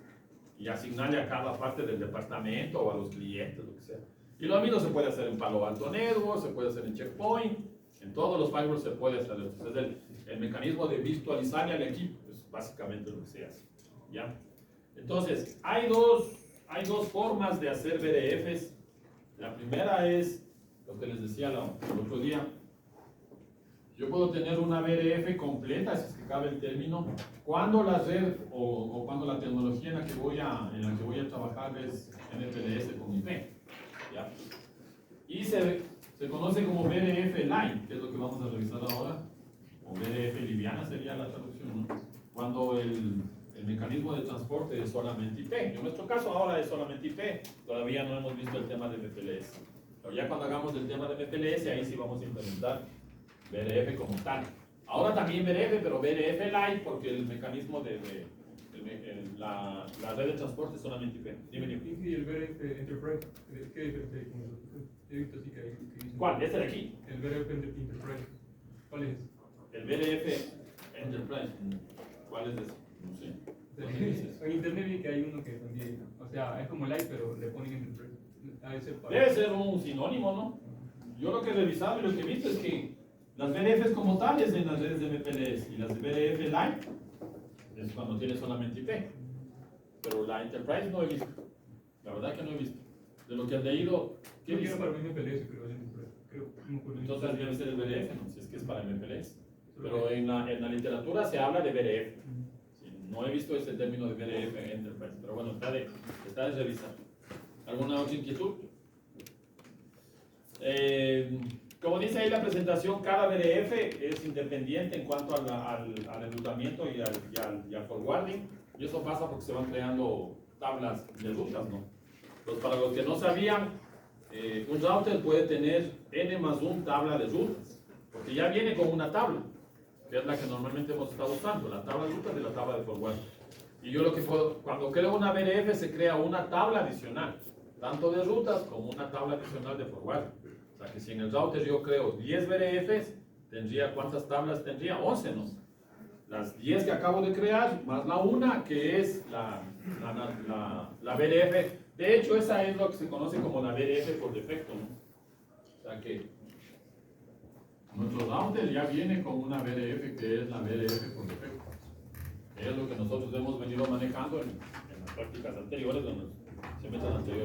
y asignarle a cada parte del departamento o a los clientes, lo que sea. Y lo mismo se puede hacer en Palo Alto Network, se puede hacer en Checkpoint, en todos los firewalls se puede hacer. Entonces el mecanismo de virtualizarle al equipo es básicamente lo que se hace, ¿ya? Entonces, hay dos formas de hacer BDFs. La primera es lo que les decía el otro día. Yo puedo tener una BDF completa, si es que cabe el término, cuando la red o cuando la tecnología en la que voy a trabajar es MPLS con IP, ¿ya? Y se conoce como BDF Line, que es lo que vamos a revisar ahora, o BDF liviana sería la traducción, ¿no? Cuando el mecanismo de transporte es solamente IP. En nuestro caso ahora es solamente IP, todavía no hemos visto el tema de MPLS. Pero ya cuando hagamos el tema de MPLS, ahí sí vamos a implementar BDF como tal. Ahora también BDF, pero BDF Lite, porque el mecanismo la red de transporte es solamente IP. Dime. ¿Y el BDF Enterprise? ¿Qué diferencia hay con los otros? He visto así que hay que dicen- ¿Cuál? Este de aquí. El BDF Enterprise. ¿Cuál es? El BDF Enterprise. ¿Cuál es ese? No sé. En internet vi que hay uno que también, o sea, es como light, pero le ponen Enterprise. A ese Debe ser un sinónimo, ¿no? Yo lo que he revisado y lo que he visto es que las BDFs como tales en las redes de MPLS y las de BDF Lite es cuando tiene solamente IP. Pero la Enterprise no he visto. La verdad que no he visto. De lo que han leído, ¿qué Yo dice? quiero para mí MPLS, pero es Enterprise. Creo, no me acuerdo. Entonces debe ser el BDF, ¿no? Si es que es para MPLS. Pero en la literatura se habla de BDF. Sí, no he visto ese término de BDF en Enterprise. Pero bueno, está de revisar. ¿Alguna otra inquietud? Como dice ahí la presentación, cada BDF es independiente en cuanto al enrutamiento y al forwarding, y eso pasa porque se van creando tablas de rutas, ¿no? Entonces, para los que no sabían, un router puede tener n+1 tabla de rutas, porque ya viene con una tabla, que es la que normalmente hemos estado usando, la tabla de rutas y la tabla de forwarding. Y yo lo que puedo, cuando creo una BDF se crea una tabla adicional, tanto de rutas como una tabla adicional de forwarding. O sea que si en el router yo creo 10 BDFs, tendría, ¿cuántas tablas tendría? 11, ¿no? Las 10 que acabo de crear, más la una que es la BDF. De hecho, esa es lo que se conoce como la BDF por defecto, ¿no? O sea que nuestro router ya viene con una BDF que es la BDF por defecto. Es lo que nosotros hemos venido manejando en las prácticas anteriores,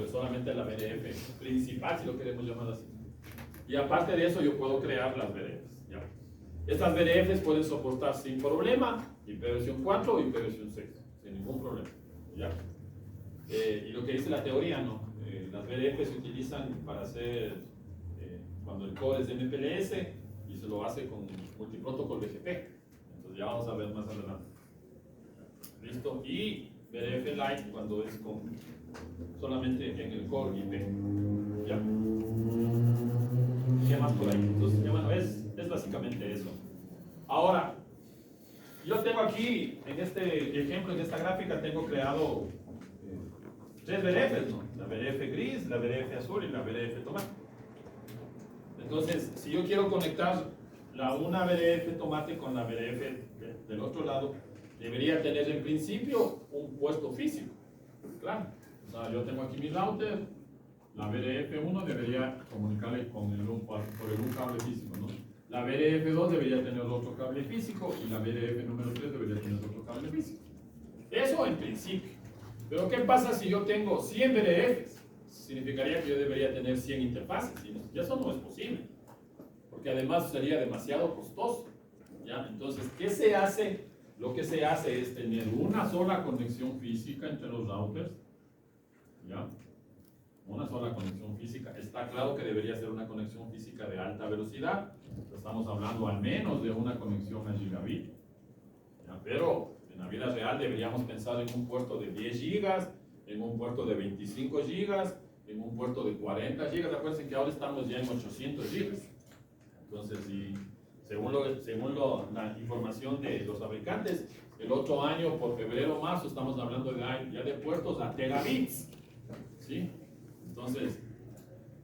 solamente la BDF principal, si lo queremos llamar así. Y aparte de eso, yo puedo crear las BDFs. ¿Ya? Estas BDFs pueden soportar sin problema IP versión 4 o IP versión 6, sin ningún problema. ¿Ya? Y lo que dice la teoría, ¿no? Las BDFs se utilizan para hacer, cuando el core es de MPLS y se lo hace con multiprotocol BGP. Entonces ya vamos a ver más adelante. ¿Listo? Y BDF Lite cuando es con solamente en el core IP. ¿Ya? ¿Qué más por ahí? Entonces, bueno, es básicamente eso. Ahora, yo tengo aquí, en este ejemplo, en esta gráfica, tengo creado 3 BDFs, ¿no? La BDF gris, la BDF azul y la BDF tomate. Entonces, si yo quiero conectar una BDF tomate con la BDF del otro lado, debería tener en principio un puesto físico. Claro. O sea, yo tengo aquí mi router, la BDF1 debería comunicarle por un cable físico, ¿no? La BDF2 debería tener otro cable físico y la BDF número 3 debería tener otro cable físico. Eso en principio. Pero ¿qué pasa si yo tengo 100 BDFs? Significaría que yo debería tener 100 interfaces. Y eso no es posible. Porque además sería demasiado costoso. ¿Ya? Entonces, ¿qué se hace? Lo que se hace es tener una sola conexión física entre los routers. ¿Ya? Una sola conexión física. Está claro que debería ser una conexión física de alta velocidad. Estamos hablando al menos de una conexión a gigabit. ¿Ya? Pero en la vida real deberíamos pensar en un puerto de 10 gigas, en un puerto de 25 gigas, en un puerto de 40 gigas. Acuérdense que ahora estamos ya en 800 gigas. Entonces, según la información de los fabricantes, el otro año, por febrero o marzo, estamos hablando ya de puertos a terabits. ¿Sí? Entonces,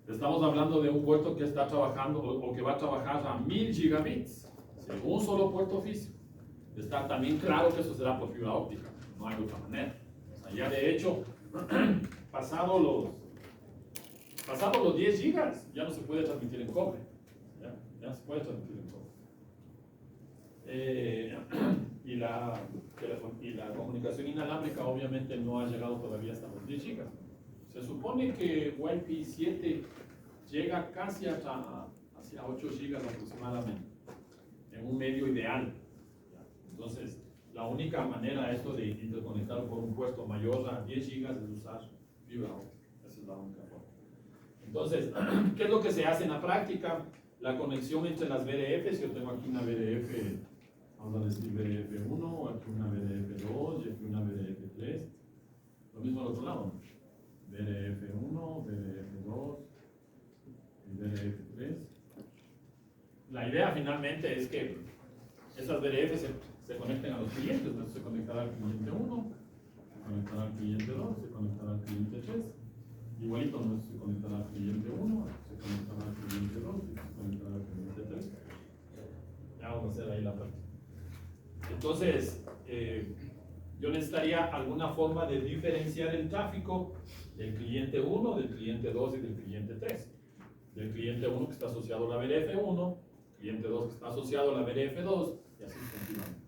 estamos hablando de un puerto que está trabajando o que va a trabajar a 1000 gigabits, ¿sí? Un solo puerto físico. Está también claro que eso será por fibra óptica, no hay otra manera. O sea, ya de hecho, pasado los 10 gigas, ya no se puede transmitir en cobre. Ya se puede transmitir en cobre. Y la comunicación inalámbrica obviamente no ha llegado todavía hasta los 10 gigas. Se supone que Wi-Fi 7 llega casi hacia 8 gigas aproximadamente, en un medio ideal. Entonces, la única manera de interconectar por un puerto mayor a 10 gigas es usar fibra óptica. Esa es la única forma. Entonces, ¿qué es lo que se hace en la práctica? La conexión entre las BDFs. Yo tengo aquí una BDF, vamos a decir BDF1, aquí una BDF2 y aquí una BDF3. Lo mismo al otro lado. BDF1, BDF2 y BDF3. La idea finalmente es que esas BDFs se conecten a los clientes. Entonces se conectará al cliente 1, se conectará al cliente 2, se conectará al cliente 3. Igualito, ¿no? Se conectará al cliente 1, se conectará al cliente 2 y se conectará al cliente 3. Ya vamos a hacer ahí la parte. Entonces, yo necesitaría alguna forma de diferenciar el tráfico del cliente 1, del cliente 2 y del cliente 3. Del cliente 1 que está asociado a la BRF1, cliente 2 que está asociado a la BRF2 y así continuamente.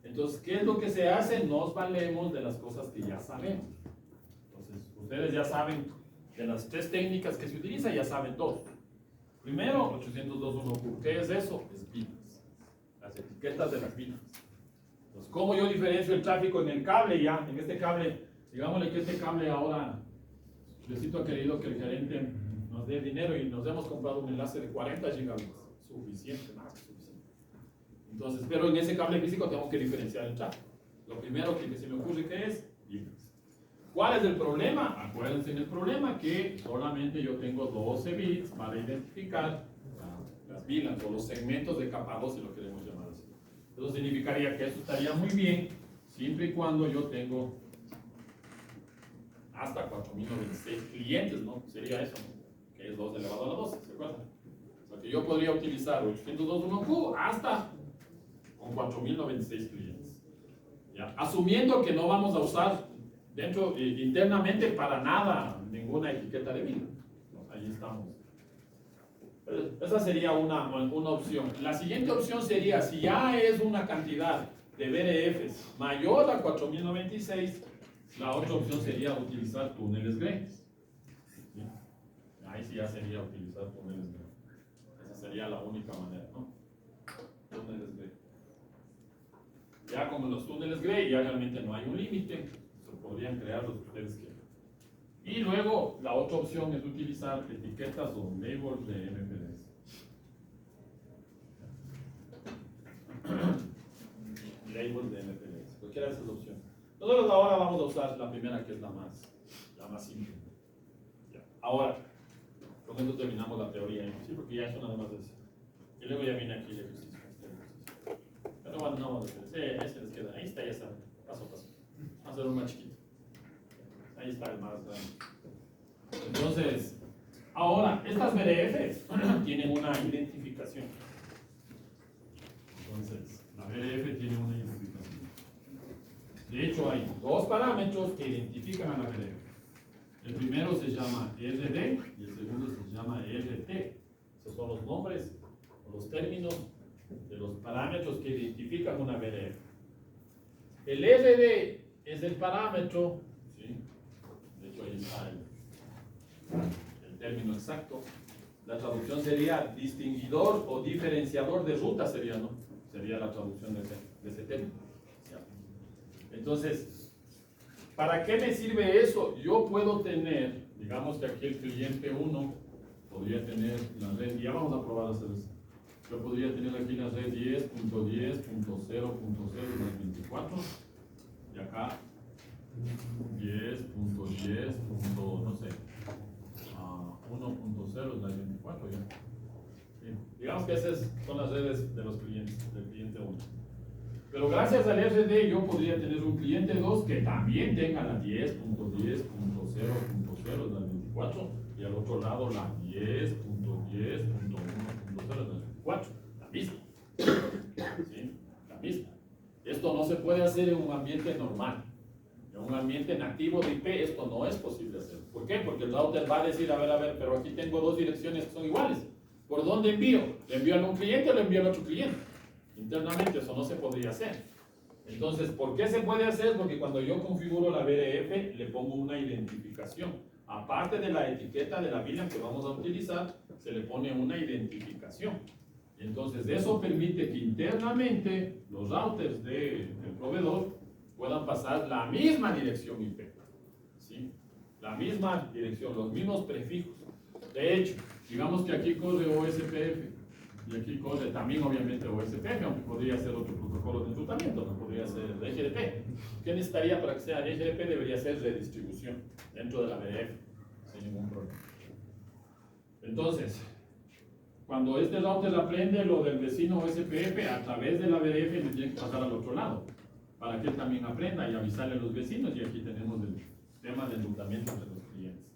Entonces, ¿qué es lo que se hace? Nos valemos de las cosas que ya sabemos. Entonces, ustedes ya saben de las 3 técnicas que se utilizan, ya saben 2. Primero, 802.1q. ¿Qué es eso? Es bits. Las etiquetas de las bits. Entonces, ¿cómo yo diferencio el tráfico en el cable ya? En este cable, digámosle que este cable ahora, Diosito ha querido que el gerente nos dé dinero y nos hemos comprado un enlace de 40 gigabits. Suficiente, más que suficiente. Entonces, pero en ese cable físico tengo que diferenciar el tráfico. Lo primero que se me ocurre que es bits. ¿Cuál es el problema? Acuérdense en el problema que solamente yo tengo 12 bits para identificar las VLANs o los segmentos de capa 2, si lo queremos llamar así. Eso significaría que eso estaría muy bien siempre y cuando yo tengo hasta 4096 clientes, ¿no? Sería eso, ¿no? Que es 2 elevado a la 12, ¿se acuerdan? O sea que yo podría utilizar 802.1q hasta con 4096 clientes. ¿Ya? Asumiendo que no vamos a usar dentro, internamente para nada, ninguna etiqueta de VLAN. Ahí estamos. Esa sería una opción. La siguiente opción sería, si ya es una cantidad de BRFs mayor a 4096, la otra opción sería utilizar túneles Grey. ¿Sí? Ahí sí ya sería utilizar túneles Grey. Esa sería la única manera, ¿no? Túneles Grey. Ya como los túneles Grey, ya realmente no hay un límite. Podrían crear los que ustedes quieran. Y luego la otra opción es utilizar etiquetas o labels de MPLS. Labels de MPLS, cualquiera de esas opciones. Nosotros ahora vamos a usar la primera, que es la más simple. Ya. Ahora, con esto terminamos la teoría, ¿sí? Porque ya es nada más eso. Y luego ya viene aquí el ejercicio. Pero bueno, no, ahí se les queda, ahí está, ya está, paso a paso. Vamos a hacer un más chiquito. Ahí está el más grande. Entonces, ahora, estas BRFs tienen una identificación. Entonces, la BRF tiene una identificación. De hecho, hay 2 parámetros que identifican a la BRF. El primero se llama RD y el segundo se llama RT. Esos son los nombres o los términos de los parámetros que identifican una BRF. El RD es el parámetro, ¿sí? De hecho ahí está el término exacto. La traducción sería distinguidor o diferenciador de ruta, sería, ¿no? Sería la traducción de ese término. Entonces, ¿para qué me sirve eso? Yo puedo tener, digamos que aquí el cliente 1 podría tener la red, ya vamos a probar a hacer eso. Yo podría tener aquí la red 10.10.0.0/24 y acá 10.10. No sé, 1.0 es la 24 ya. Bien. Digamos que esas son las redes de los clientes, del cliente 1. Pero gracias al RD yo podría tener un cliente 2 que también tenga la 10.10.0.0 es la 24 y al otro lado la 10.10.1.0 es la 24. La misma. ¿Sí? La misma. Esto no se puede hacer en un ambiente normal. En un ambiente nativo de IP esto no es posible hacer. ¿Por qué? Porque el router va a decir, a ver, pero aquí tengo 2 direcciones que son iguales. ¿Por dónde envío? ¿Le envío a un cliente o le envío al otro cliente? Internamente eso no se podría hacer. Entonces, ¿por qué se puede hacer? Porque cuando yo configuro la BRF le pongo una identificación. Aparte de la etiqueta de la VLAN que vamos a utilizar, se le pone una identificación. Entonces, eso permite que internamente los routers del proveedor puedan pasar la misma dirección IP. ¿Sí? La misma dirección, los mismos prefijos. De hecho, digamos que aquí corre OSPF y aquí corre también obviamente OSPF, aunque podría ser otro protocolo de enrutamiento, no podría ser RGDP. ¿Qué necesitaría para que sea RGDP? Debería ser redistribución dentro de la BRF, sin ningún problema. Entonces, cuando este router aprende lo del vecino OSPF, a través de la BRF le tiene que pasar al otro lado, para que él también aprenda y avisarle a los vecinos, y aquí tenemos el tema de enrutamiento entre los clientes.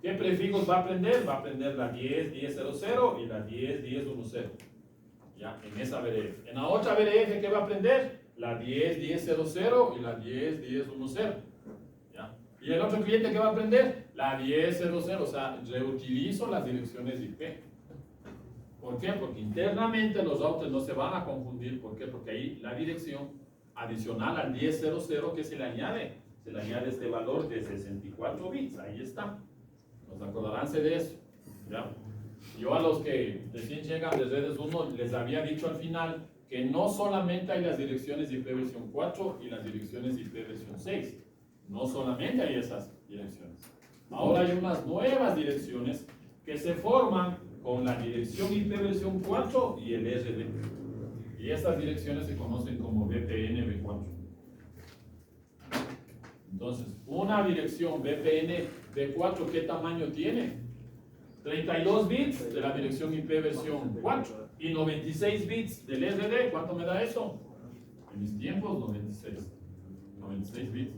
¿Qué prefijos va a aprender? Va a aprender la 10.10.00 y la 10.10.10. ya, en esa BRF. En la otra BRF, ¿qué va a aprender? La 10.10.00 y la 10.10.10. ¿Ya? Y el otro cliente, ¿qué va a aprender? La 10.00, o sea, reutilizo las direcciones IP. ¿Por qué? Porque internamente los routers no se van a confundir. ¿Por qué? Porque ahí la dirección adicional al 10.00 que se le añade este valor de 64 bits. Ahí está. Nos acordarán de eso. ¿Ya? Yo a los que recién llegan de redes 1 les había dicho al final que no solamente hay las direcciones IP versión 4 y las direcciones IP versión 6. No solamente hay esas direcciones. Ahora hay unas nuevas direcciones que se forman con la dirección IP versión 4 y el RD. Y estas direcciones se conocen como VPN V4. Entonces, una dirección VPN V4, ¿qué tamaño tiene? 32 bits de la dirección IP versión 4 y 96 bits del RD. ¿Cuánto me da eso? En mis tiempos, 96 bits.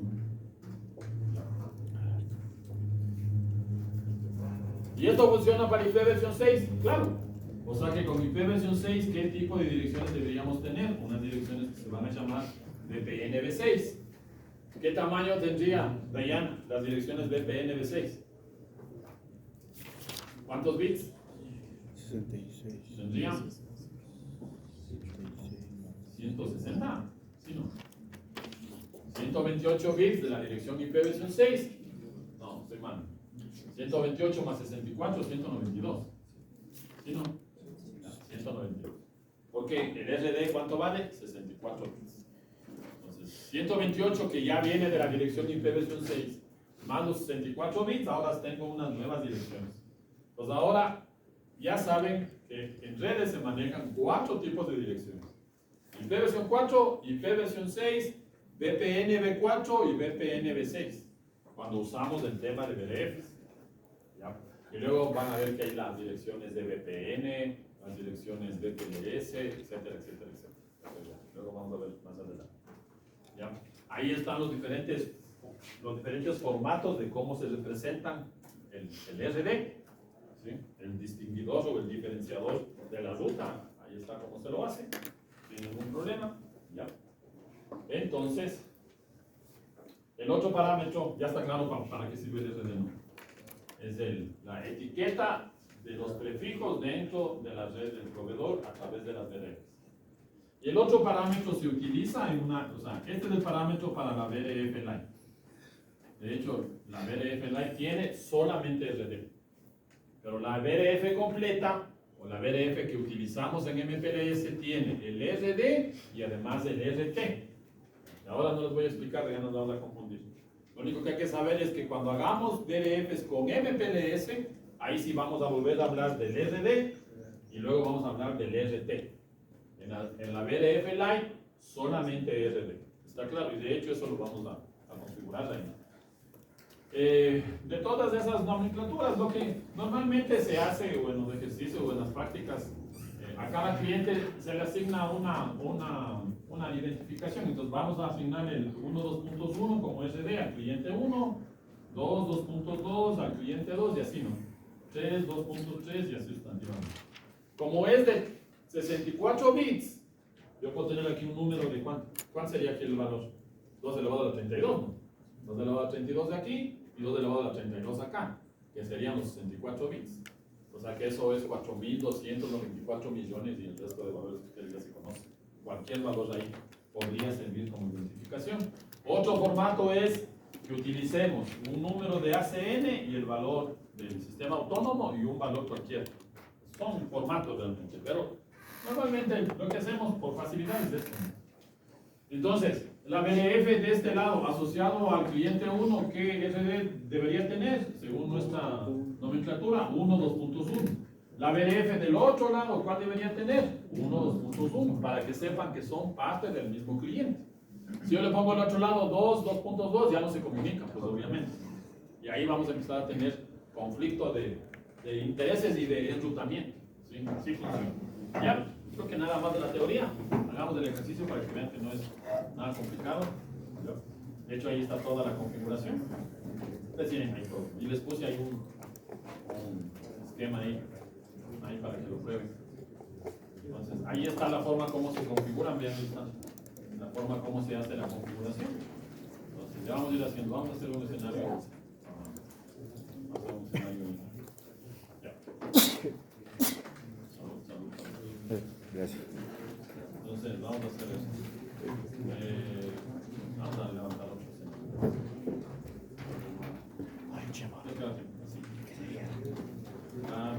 ¿Y esto funciona para IP versión 6? Claro. O sea que con IP versión 6, ¿qué tipo de direcciones deberíamos tener? Unas direcciones que se van a llamar VPN V6. ¿Qué tamaño tendría, Diana, las direcciones VPN V6? ¿Cuántos bits? 66. ¿Tendrían? 160. ¿Sí, no? 128 bits de la dirección IP versión 6. No, estoy mal. 128 más 64, 192. ¿Sí, no? 192. Porque el RD, ¿cuánto vale? 64 bits. Entonces, 128 que ya viene de la dirección IP versión 6, más los 64 bits, ahora tengo unas nuevas direcciones. Pues ahora ya saben que en redes se manejan 4 tipos de direcciones. IP versión 4, IP versión 6, VPN V4 y VPN V6. Cuando usamos el tema de VRFs. ¿Ya? Y luego van a ver que hay las direcciones de VPN, las direcciones VPLS, etcétera, etcétera, etcétera. Luego vamos a ver más adelante. ¿Ya? Ahí están los diferentes formatos de cómo se representan el RD. ¿Sí? El distinguidor o el diferenciador de la ruta, ahí está cómo se lo hace, sin ningún problema. ¿Ya? Entonces, el otro parámetro, ya está claro para qué sirve el RD, ¿no? Es la etiqueta de los prefijos dentro de la red del proveedor a través de las VRFs. Y el otro parámetro se utiliza en una, o sea, este es el parámetro para la VRF Lite. De hecho, la VRF Lite tiene solamente RD. Pero la VRF completa, o la VRF que utilizamos en MPLS, tiene el RD y además el RT. Y ahora no les voy a explicar, ya nos vamos a confundir. Lo único que hay que saber es que cuando hagamos VRFs con MPLS, ahí sí vamos a volver a hablar del RD y luego vamos a hablar del RT. En la VRF Lite, solamente RD. ¿Está claro? Y de hecho eso lo vamos a configurar ahí. De todas esas nomenclaturas, lo que normalmente se hace o en los ejercicios o en las prácticas, a cada cliente se le asigna una identificación. Entonces vamos a asignar el 1.2.1 como RD al cliente 1, 2.2 al cliente 2 y así, ¿no? 3, 2.3 y así sustantivamente. Como es de 64 bits, yo puedo tener aquí un número de ¿cuál sería aquí el valor? 2 elevado a la 32, ¿no? 2 elevado a la 32 de aquí y 2 elevado a la 32 acá, que serían los 64 bits. O sea que eso es 4.294 millones y el resto de valores que ustedes ya se conocen. Cualquier valor ahí podría servir como identificación. Otro formato es que utilicemos un número de ACN y el valor del sistema autónomo y un valor cualquiera. Son formatos realmente, pero normalmente lo que hacemos por facilidad es esto. Entonces, la VRF de este lado, asociado al cliente 1, ¿qué RD debería tener? Según nuestra nomenclatura, 1, 2.1. La VRF del otro lado, ¿cuál debería tener? 1, 2.1, para que sepan que son parte del mismo cliente. Si yo le pongo al otro lado 2, 2.2, ya no se comunican, pues obviamente. Y ahí vamos a empezar a tener conflicto de intereses y de enrutamiento. ¿Sí? Sí funciona. Ya, creo que nada más de la teoría. Hagamos el ejercicio para que vean que no es nada complicado. De hecho, ahí está toda la configuración. Ustedes tienen ahí todo. Y les puse ahí un esquema ahí para que lo prueben. Entonces, ahí está la forma como se configuran, vean, ahí está la forma como se hace la configuración. Entonces, ya vamos a ir haciendo, vamos a hacer un escenario. Vamos a hacer un escenario. Ya. Salud, salud, salud. Gracias. Entonces, vamos a hacer eso. Vamos a levantar otro escenario. Ay, chema. Ya queda aquí, así. Ah,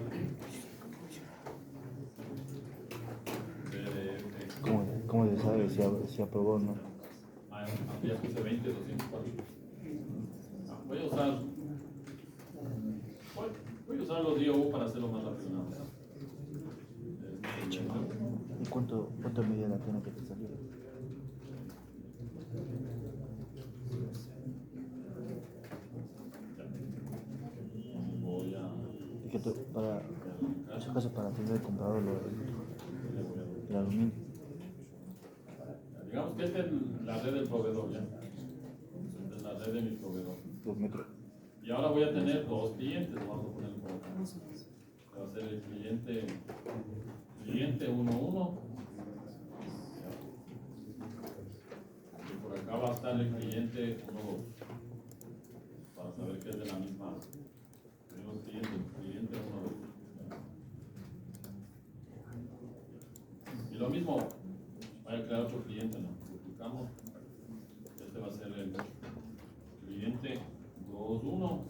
¿Cómo se sabe si aprobó o no? ya puse 20, 204. Voy a usar los DOU para hacerlo más rápido. ¿No? ¿Y cuánto medida la tiene que te salir? Voy a... Es que para, en ese caso, para tener el comprador el aluminio. Digamos que esta es la red del proveedor, ¿ya? Esta es la red de mi proveedor. 2 metros. Y ahora voy a tener dos clientes, vamos a ponerlo por acá. Va a ser el cliente 1.1. Y por acá va a estar el cliente 1.2. Para saber que es de la misma. Tenemos cliente 1.2. Y lo mismo, voy a crear otro cliente, ¿no? Duplicamos. Este va a ser el cliente 2.1.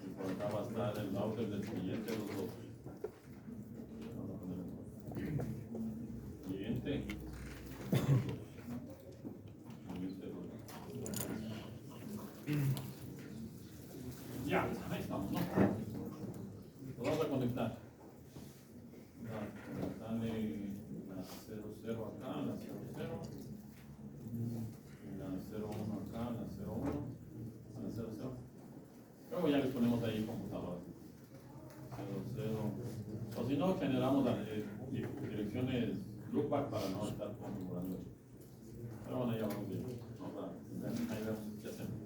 Y por acá va a estar el router del cliente 2.2. Vamos a ponerlo. Cliente 2.2. Ya, ahí estamos, ¿no? Lo vamos a conectar. Conectarle la 00 acá, la 00. La 01 acá, la 01. La 00. Luego ya les ponemos ahí computadora. 00. O si no, generamos las direcciones loopback para no estar configurando. Pero bueno, ya vamos bien. Ahí vemos qué hacemos.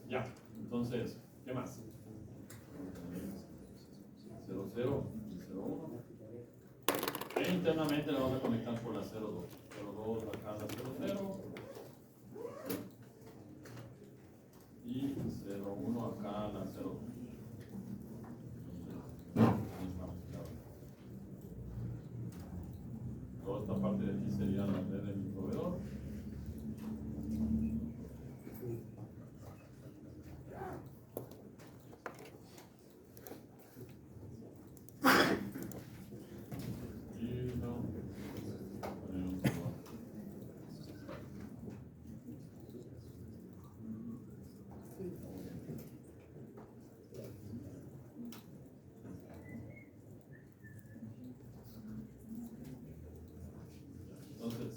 Ya, entonces, ¿qué más? 00 y 01. E internamente la vamos a conectar por la 02. 02 acá la 00. Y 01 acá la 02. Toda esta parte de aquí sería la red de mi proveedor. Entonces,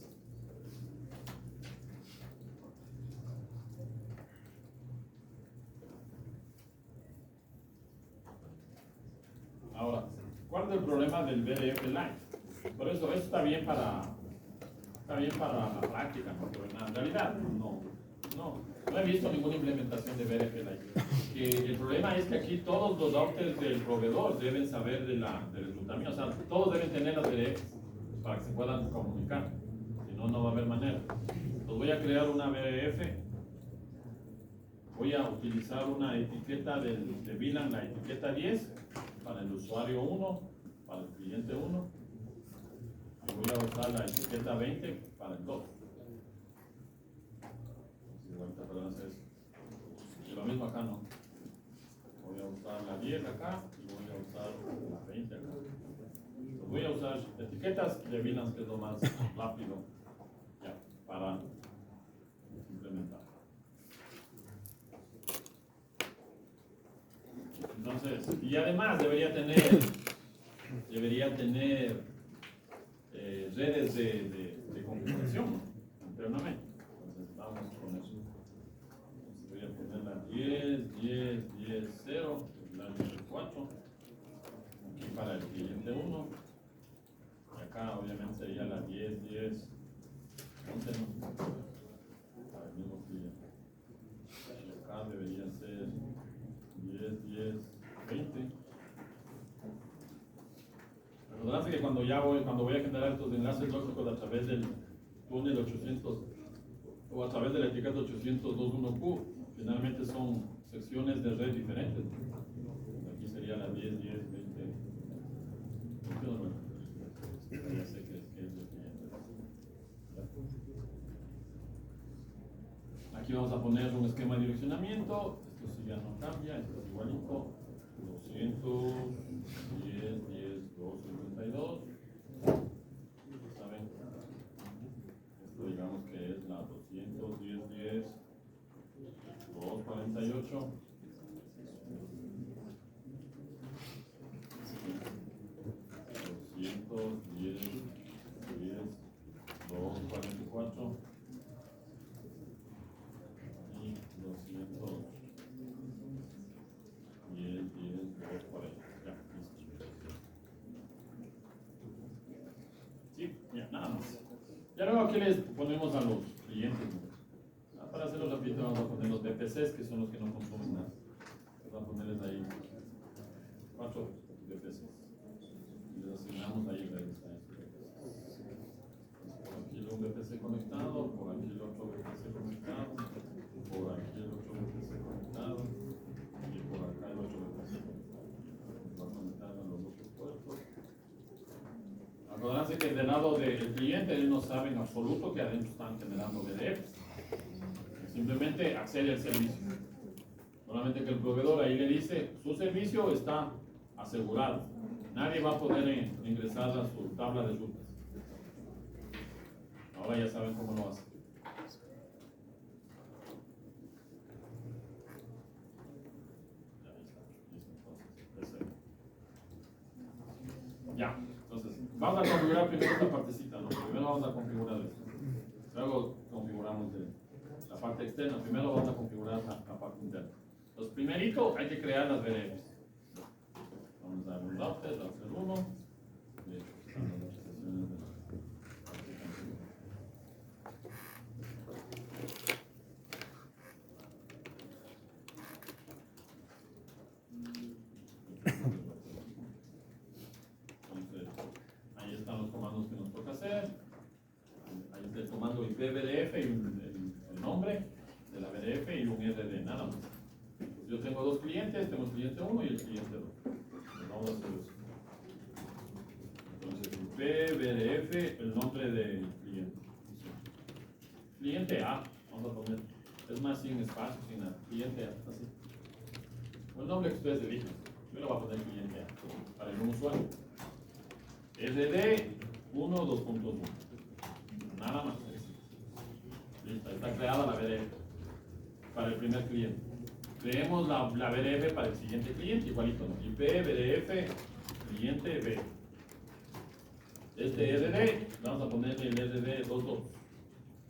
ahora, ¿cuál es el problema del BDF Lite? Por eso está bien para la práctica, ¿no? Pero en realidad no he visto ninguna implementación de BDF Lite. Que el problema es que aquí todos los routers del proveedor deben saber del enrutamiento, o sea, todos deben tener las BDFs para que se puedan comunicar, si no, no va a haber manera. Entonces voy a crear una BDF, voy a utilizar una etiqueta de VLAN, la etiqueta 10, para el usuario 1, para el cliente 1, y voy a usar la etiqueta 20 para el 2. Y lo mismo acá, ¿no? Voy a usar la 10 acá y voy a usar la 20 acá. Entonces voy a usar etiquetas de VLAN, que es lo más rápido ya, para implementar. Entonces, y además debería tener redes de configuración, ¿no? Internamente. Entonces vamos con eso. Entonces voy a poner la 10, 10, 10, 0, la 4, aquí para el cliente 1, y acá obviamente sería la 10, 10, 11, ¿no? Para el mismo cliente. Y acá debería ser 10, 10, 20, cuando voy a generar estos enlaces lógicos a través del túnel 800 o a través de la etiqueta 802.1Q, finalmente son secciones de red diferentes. Aquí sería la 10, 10, 20. Bueno, ya sé que es lo que aquí vamos a poner un esquema de direccionamiento. Esto sí ya no cambia, esto es igualito. 200, 10, 10, 2, 52. ¿Saben? Esto digamos que es la 200, 10, 10, 2, 48. 210, 10, 2, 44. Y 200. 10, 10, 2, 40. Ya, listo. Sí, ya, nada más. Ya luego aquí les ponemos a los clientes, ¿no? Para hacerlo rápido vamos a poner los BPCs, que son los que no consumen nada. Vamos a ponerles ahí 4 BPCs. Y les asignamos ahí redes a estos BPCs. Por aquí un BPC conectado, por aquí el otro BPC conectado, por aquí el otro BPC conectado. Y por acá el otro BPC va a conectar a los otros puertos. Acuérdense que del lado del cliente ellos no saben en absoluto que adentro están generando BDFs. Simplemente accede al servicio. Solamente que el proveedor ahí le dice, su servicio está asegurado. Nadie va a poder ingresar a su tabla de rutas. Ahora ya saben cómo lo hacen. Ya, entonces, vamos a configurar primero esta partecita, ¿no? Primero vamos a configurar esto. Luego configuramos la parte externa. Primero vamos a configurar la parte interna. Entonces, primerito hay que crear las VDFs. Vamos a dar un router 1. De hecho, están las notificaciones de la parte de configuración. Entonces, ahí están los comandos que nos toca hacer. Ahí está el comando IPVDF y el nombre de la VDF y un RD, nada más. Pues yo tengo dos clientes, tengo el cliente 1 y el cliente 2. Pues vamos a hacer eso. Entonces, IPVDF, el nombre del cliente. Cliente A, vamos a poner, es más sin espacio, sin nada. Cliente A, así. O el nombre que ustedes elijan. Yo le voy a poner cliente A para el usuario. RD 1, 2.1. Nada más. Listo, está creada la VDF para el primer cliente. Creemos la VDF para el siguiente cliente, igualito, ¿no? IP, VDF, cliente B. Este RD, vamos a ponerle el RD 22.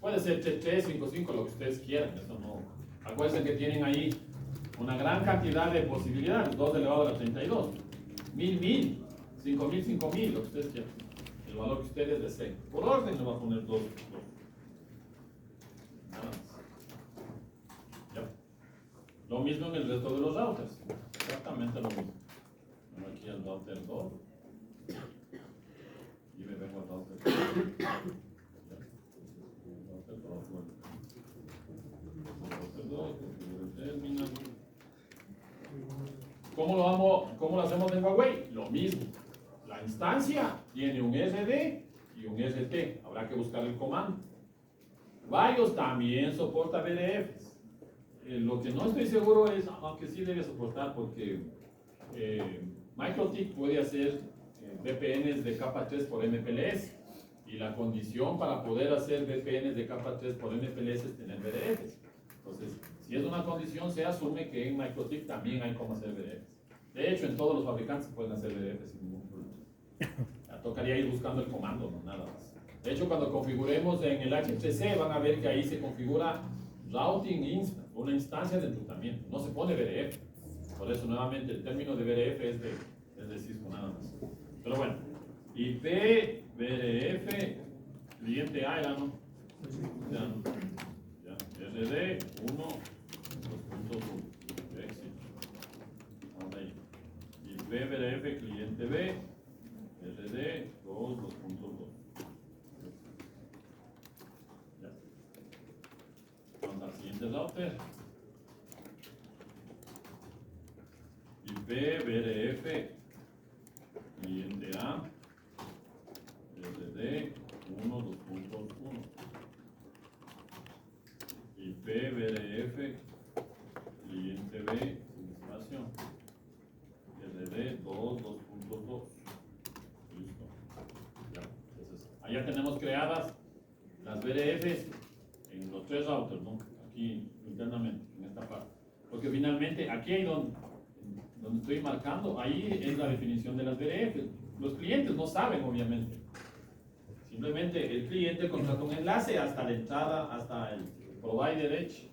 Puede ser 355, lo que ustedes quieran, eso no. Acuérdense que tienen ahí una gran cantidad de posibilidades, 2 elevado a la 32. 1000, 5000, 5000, lo que ustedes quieran. El valor que ustedes deseen. Por orden le voy a poner 2. Nada más. ¿Ya? Lo mismo en el resto de los routers. Exactamente lo mismo. Vengo aquí al router 2. Y me vengo al router 3. Router 2, bueno. Router 2, configuro el terminal. ¿Cómo lo hacemos en Huawei? Lo mismo. La instancia tiene un RD y un RT. Habrá que buscar el comando. Varios también soporta VDFs. Lo que no estoy seguro es, aunque sí debe soportar, porque MikroTik puede hacer VPNs de capa 3 por MPLS. Y la condición para poder hacer VPNs de capa 3 por MPLS es tener VDFs. Entonces, si es una condición, se asume que en MikroTik también hay cómo hacer VDFs. De hecho, en todos los fabricantes pueden hacer VDFs sin ningún problema. Ya tocaría ir buscando el comando, no nada más. De hecho, cuando configuremos en el HTC, van a ver que ahí se configura routing instant, una instancia de enrutamiento. No se pone VDF. Por eso, nuevamente, el término de VDF es de Cisco, nada más. Pero bueno, IP, VDF, cliente A, ¿no? Ya, RD 1, 2.1. Éxito. Vamos ahí. IP, VDF, cliente B, RD 2, router. IP BRF. Cliente A. RD 1, 2.1. IP BRF. Cliente B. Sin espacio. RD 2, 2.2. Listo. Ya. Entonces, allá tenemos creadas las BRFs en los tres routers, ¿no? Aquí internamente, en esta parte. Porque finalmente, aquí hay donde estoy marcando, ahí es la definición de las BRFs. Los clientes no saben, obviamente. Simplemente el cliente contrata un enlace hasta la entrada, hasta el provider edge.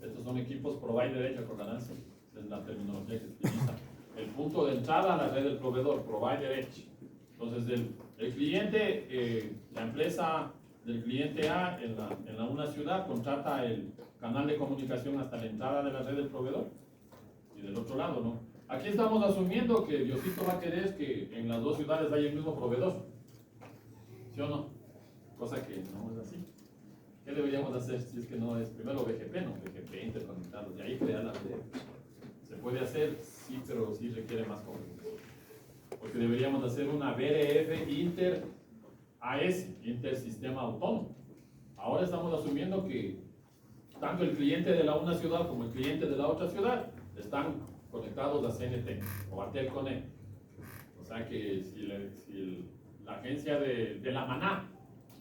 Estos son equipos provider edge, acordaránse. Esa es la terminología que se utiliza. El punto de entrada a la red del proveedor, provider edge. Entonces, el cliente, la empresa del cliente A en una ciudad contrata el canal de comunicación hasta la entrada de la red del proveedor. Y del otro lado, ¿no? Aquí estamos asumiendo que Diosito va a querer que en las dos ciudades haya el mismo proveedor. ¿Sí o no? Cosa que no es así. ¿Qué deberíamos hacer si es que no es primero BGP, no? BGP interconectados, y ahí crear la red. Se puede hacer, sí, pero sí requiere más configuración. Porque deberíamos hacer una BRF Inter AS, Inter Sistema Autónomo. Ahora estamos asumiendo que tanto el cliente de la una ciudad como el cliente de la otra ciudad están conectados a CNT o a Telconet. O sea que si la agencia de la Maná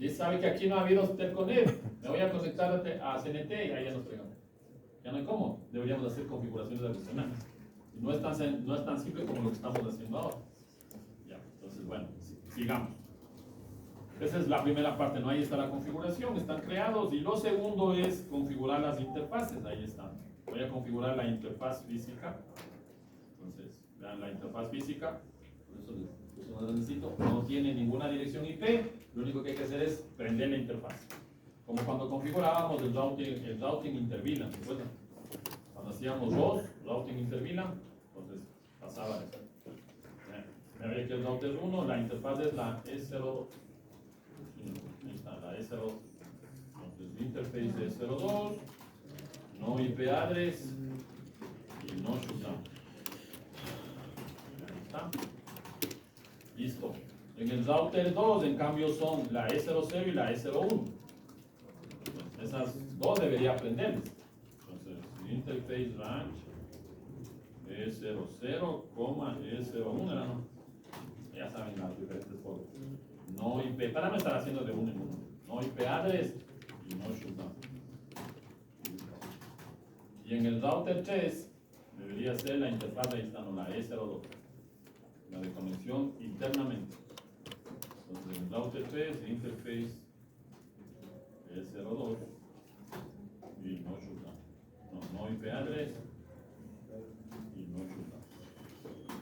y sabe que aquí no ha habido Telconet, me voy a conectar a CNT y ahí ya nos pegamos. Ya no hay cómo, deberíamos hacer configuraciones adicionales. Y no es tan simple como lo que estamos haciendo ahora. Ya, entonces bueno, sigamos. Esa es la primera parte, ¿no? Ahí está la configuración, están creados. Y lo segundo es configurar las interfaces, ahí están. Voy a configurar la interfaz física. Entonces, vean la interfaz física. Por eso les puse más grandecito. No tiene ninguna dirección IP, lo único que hay que hacer es prender la interfaz. Como cuando configurábamos el routing interVLAN, ¿recuerdan? Cuando hacíamos routing interVLAN, entonces pasaba eso. Me ve que el router 1, la interfaz es la E0. Ahí está, la E0. Entonces, interface E02, no IP address y no shutdown. Ahí está. Listo. En el router 2, en cambio, son la E00 y la E01. Esas dos debería aprenderlas. Entonces, interface range E00, E01, ¿no? Ya saben las diferentes formas. No IP, para no estar haciendo de uno en uno. No IP address y no shutdown. Y en el router 3 debería ser la interfaz, ahí está, no, la E02, la de conexión internamente. Entonces en el router 3, interface E02 y no shutdown. No IP address y no shutdown.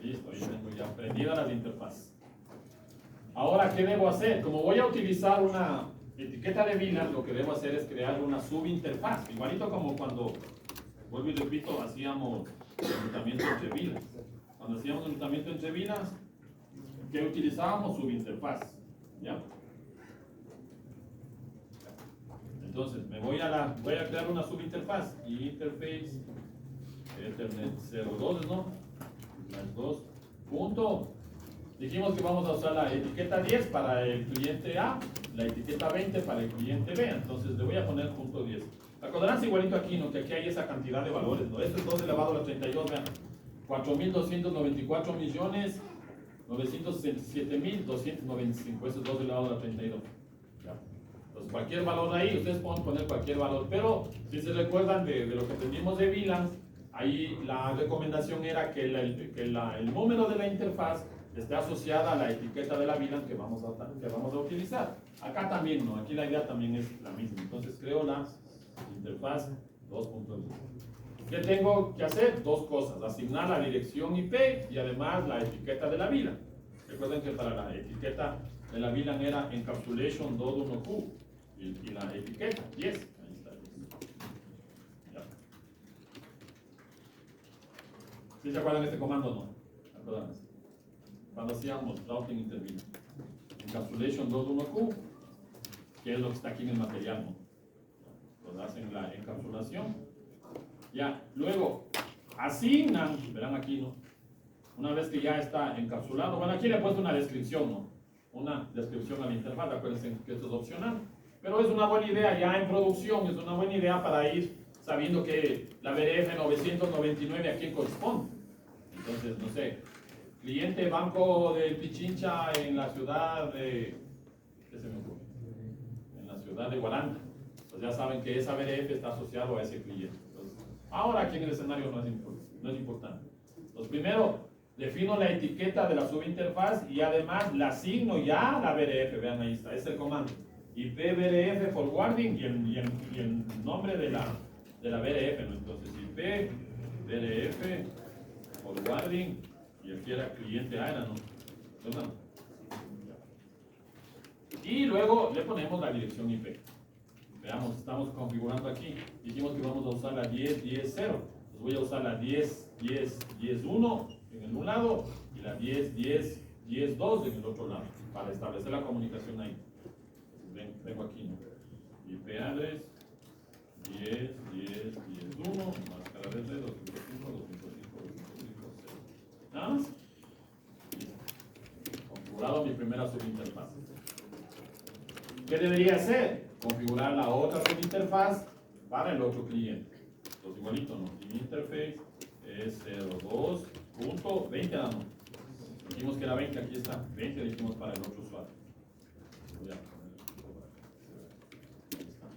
Listo, ahí tengo ya aprendidas las interfaces. Ahora, ¿qué debo hacer? Como voy a utilizar una etiqueta de VLAN, lo que debo hacer es crear una subinterfaz. Igualito como cuando, vuelvo y repito, hacíamos enrutamiento entre VLANs. Cuando hacíamos enrutamiento entre VLANs, ¿qué utilizábamos? Subinterfaz. ¿Ya? Entonces, voy a crear una subinterfaz. Y interface Ethernet 02, ¿no? Las dos. Punto. Dijimos que vamos a usar la etiqueta 10 para el cliente A, la etiqueta 20 para el cliente B, entonces le voy a poner punto 10. Acordarán igualito aquí, ¿no? Que aquí hay esa cantidad de valores, ¿no? Esto es 2 elevado a la 32, vean. 4.294.967.295, eso es 2 elevado a la 32. ¿Ya? Entonces cualquier valor ahí, ustedes pueden poner cualquier valor, pero si se recuerdan de lo que aprendimos de VLANs, ahí la recomendación era que el número de la interfaz esté asociada a la etiqueta de la VLAN que vamos a utilizar. Acá también, ¿no? Aquí la idea también es la misma. Entonces creo la interfaz 2.10. ¿Qué tengo que hacer? Dos cosas. Asignar la dirección IP y además la etiqueta de la VLAN. Recuerden que para la etiqueta de la VLAN era encapsulation 21Q y la etiqueta 10. Ahí está. Ya. ¿Sí se acuerdan de este comando? No. Acuérdense. Cuando hacíamos routing intervino. Encapsulation 21Q, que es lo que está aquí en el material, ¿no? Entonces hacen la encapsulación Ya, luego, asignan, verán aquí, ¿no? Una vez que ya está encapsulado, bueno, aquí le he puesto una descripción, ¿no? Una descripción a la interfaz, acuérdense que esto es opcional. Pero es una buena idea, ya en producción, es una buena idea para ir sabiendo que la BDF 999 a quién corresponde. Entonces, no sé, cliente Banco de Pichincha en la ciudad de, ¿qué se me ocurre? En la ciudad de Guaranda. Pues ya saben que esa BDF está asociado a ese cliente. Entonces, ahora aquí en el escenario no es importante. Entonces, primero, defino la etiqueta de la subinterfaz y además la asigno ya a la BDF. Vean, ahí está, es el comando. IP BDF forwarding y el nombre de la BDF, ¿no? Entonces, IP BDF forwarding y aquí era cliente A, era, ¿no? ¿Verdad? Y luego le ponemos la dirección IP. Veamos, estamos configurando aquí. Dijimos que vamos a usar la 10.10.0. Pues voy a usar la 10.10.10.1 en un lado y la 10.10.10.2 en el otro lado para establecer la comunicación ahí. Vengo aquí, ¿no? IP address 10.10.10.1 máscara de 255 255 255 nada más. Configurado mi primera subinterfaz. ¿Qué debería hacer? Configurar la otra subinterfaz para el otro cliente. Entonces igualito, ¿no? Interface es 02.20, no. Dijimos que era 20, aquí está. 20 dijimos para el otro usuario. Voy a poner ahí está.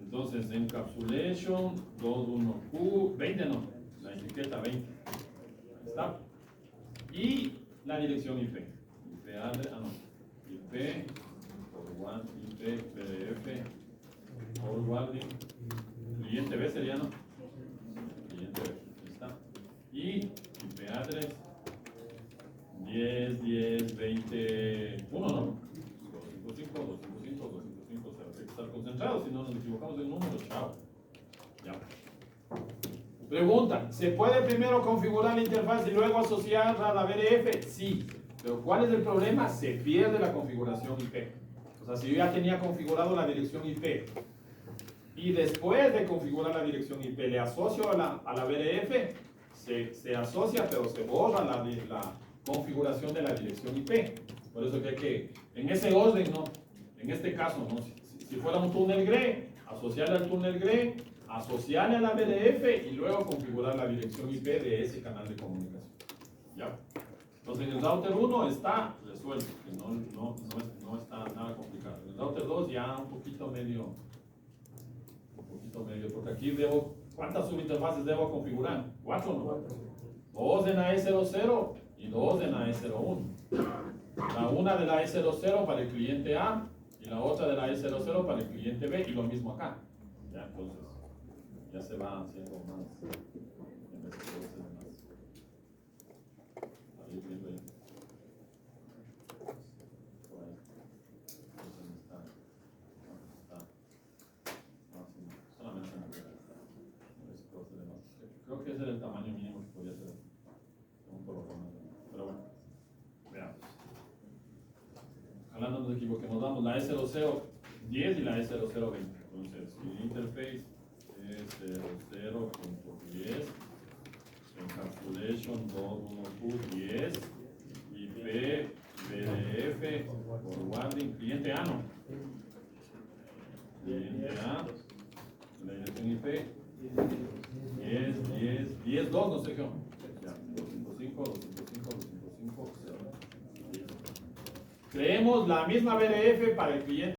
Entonces, encapsulation 21Q, 20 no, la etiqueta 20. Ahí está. Y la dirección IP. IP address, IP forward, IP PDF forwarding. Cliente B sería, ¿no? Cliente B, ahí está. Y IP address 10.10.20.1, ¿no? 255, 255, 255, o sea, hay que estar concentrados, si no nos equivocamos del número, chao. Ya. Pregunta, ¿se puede primero configurar la interfaz y luego asociarla a la BDF? Sí, pero ¿cuál es el problema? Se pierde la configuración IP. O sea, si yo ya tenía configurado la dirección IP y después de configurar la dirección IP le asocio a la BDF, se asocia, pero se borra la configuración de la dirección IP. Por eso que hay que, en ese orden, ¿no? En este caso, ¿no? Si fuera un túnel GRE, asociarle al túnel GRE, asociarle a la BDF y luego configurar la dirección IP de ese canal de comunicación. ¿Ya? Entonces en el router 1 está resuelto, que no está nada complicado. En el router 2 ya un poquito medio, porque aquí debo, ¿cuántas subinterfaces debo configurar? 4, ¿no? 2 en AE00 y 2 en AE01. La una de la AE00 para el cliente A y la otra de la AE00 para el cliente B y lo mismo acá. Ya, entonces, ya se va haciendo más. Ahí viendo ahí. Creo que ese era el tamaño mínimo que podía ser un programa. Pero bueno, veamos. Ojalá no nos equivoquemos. Damos la E0010 y la E0020. Entonces, interface E00.10, encapsulation 21Q10, IP, BDF, forwarding, cliente A, ¿no? Cliente A, la dirección IP. 10.2, no sé qué. 255, 255, 255, 0. Creemos la misma BDF para el cliente.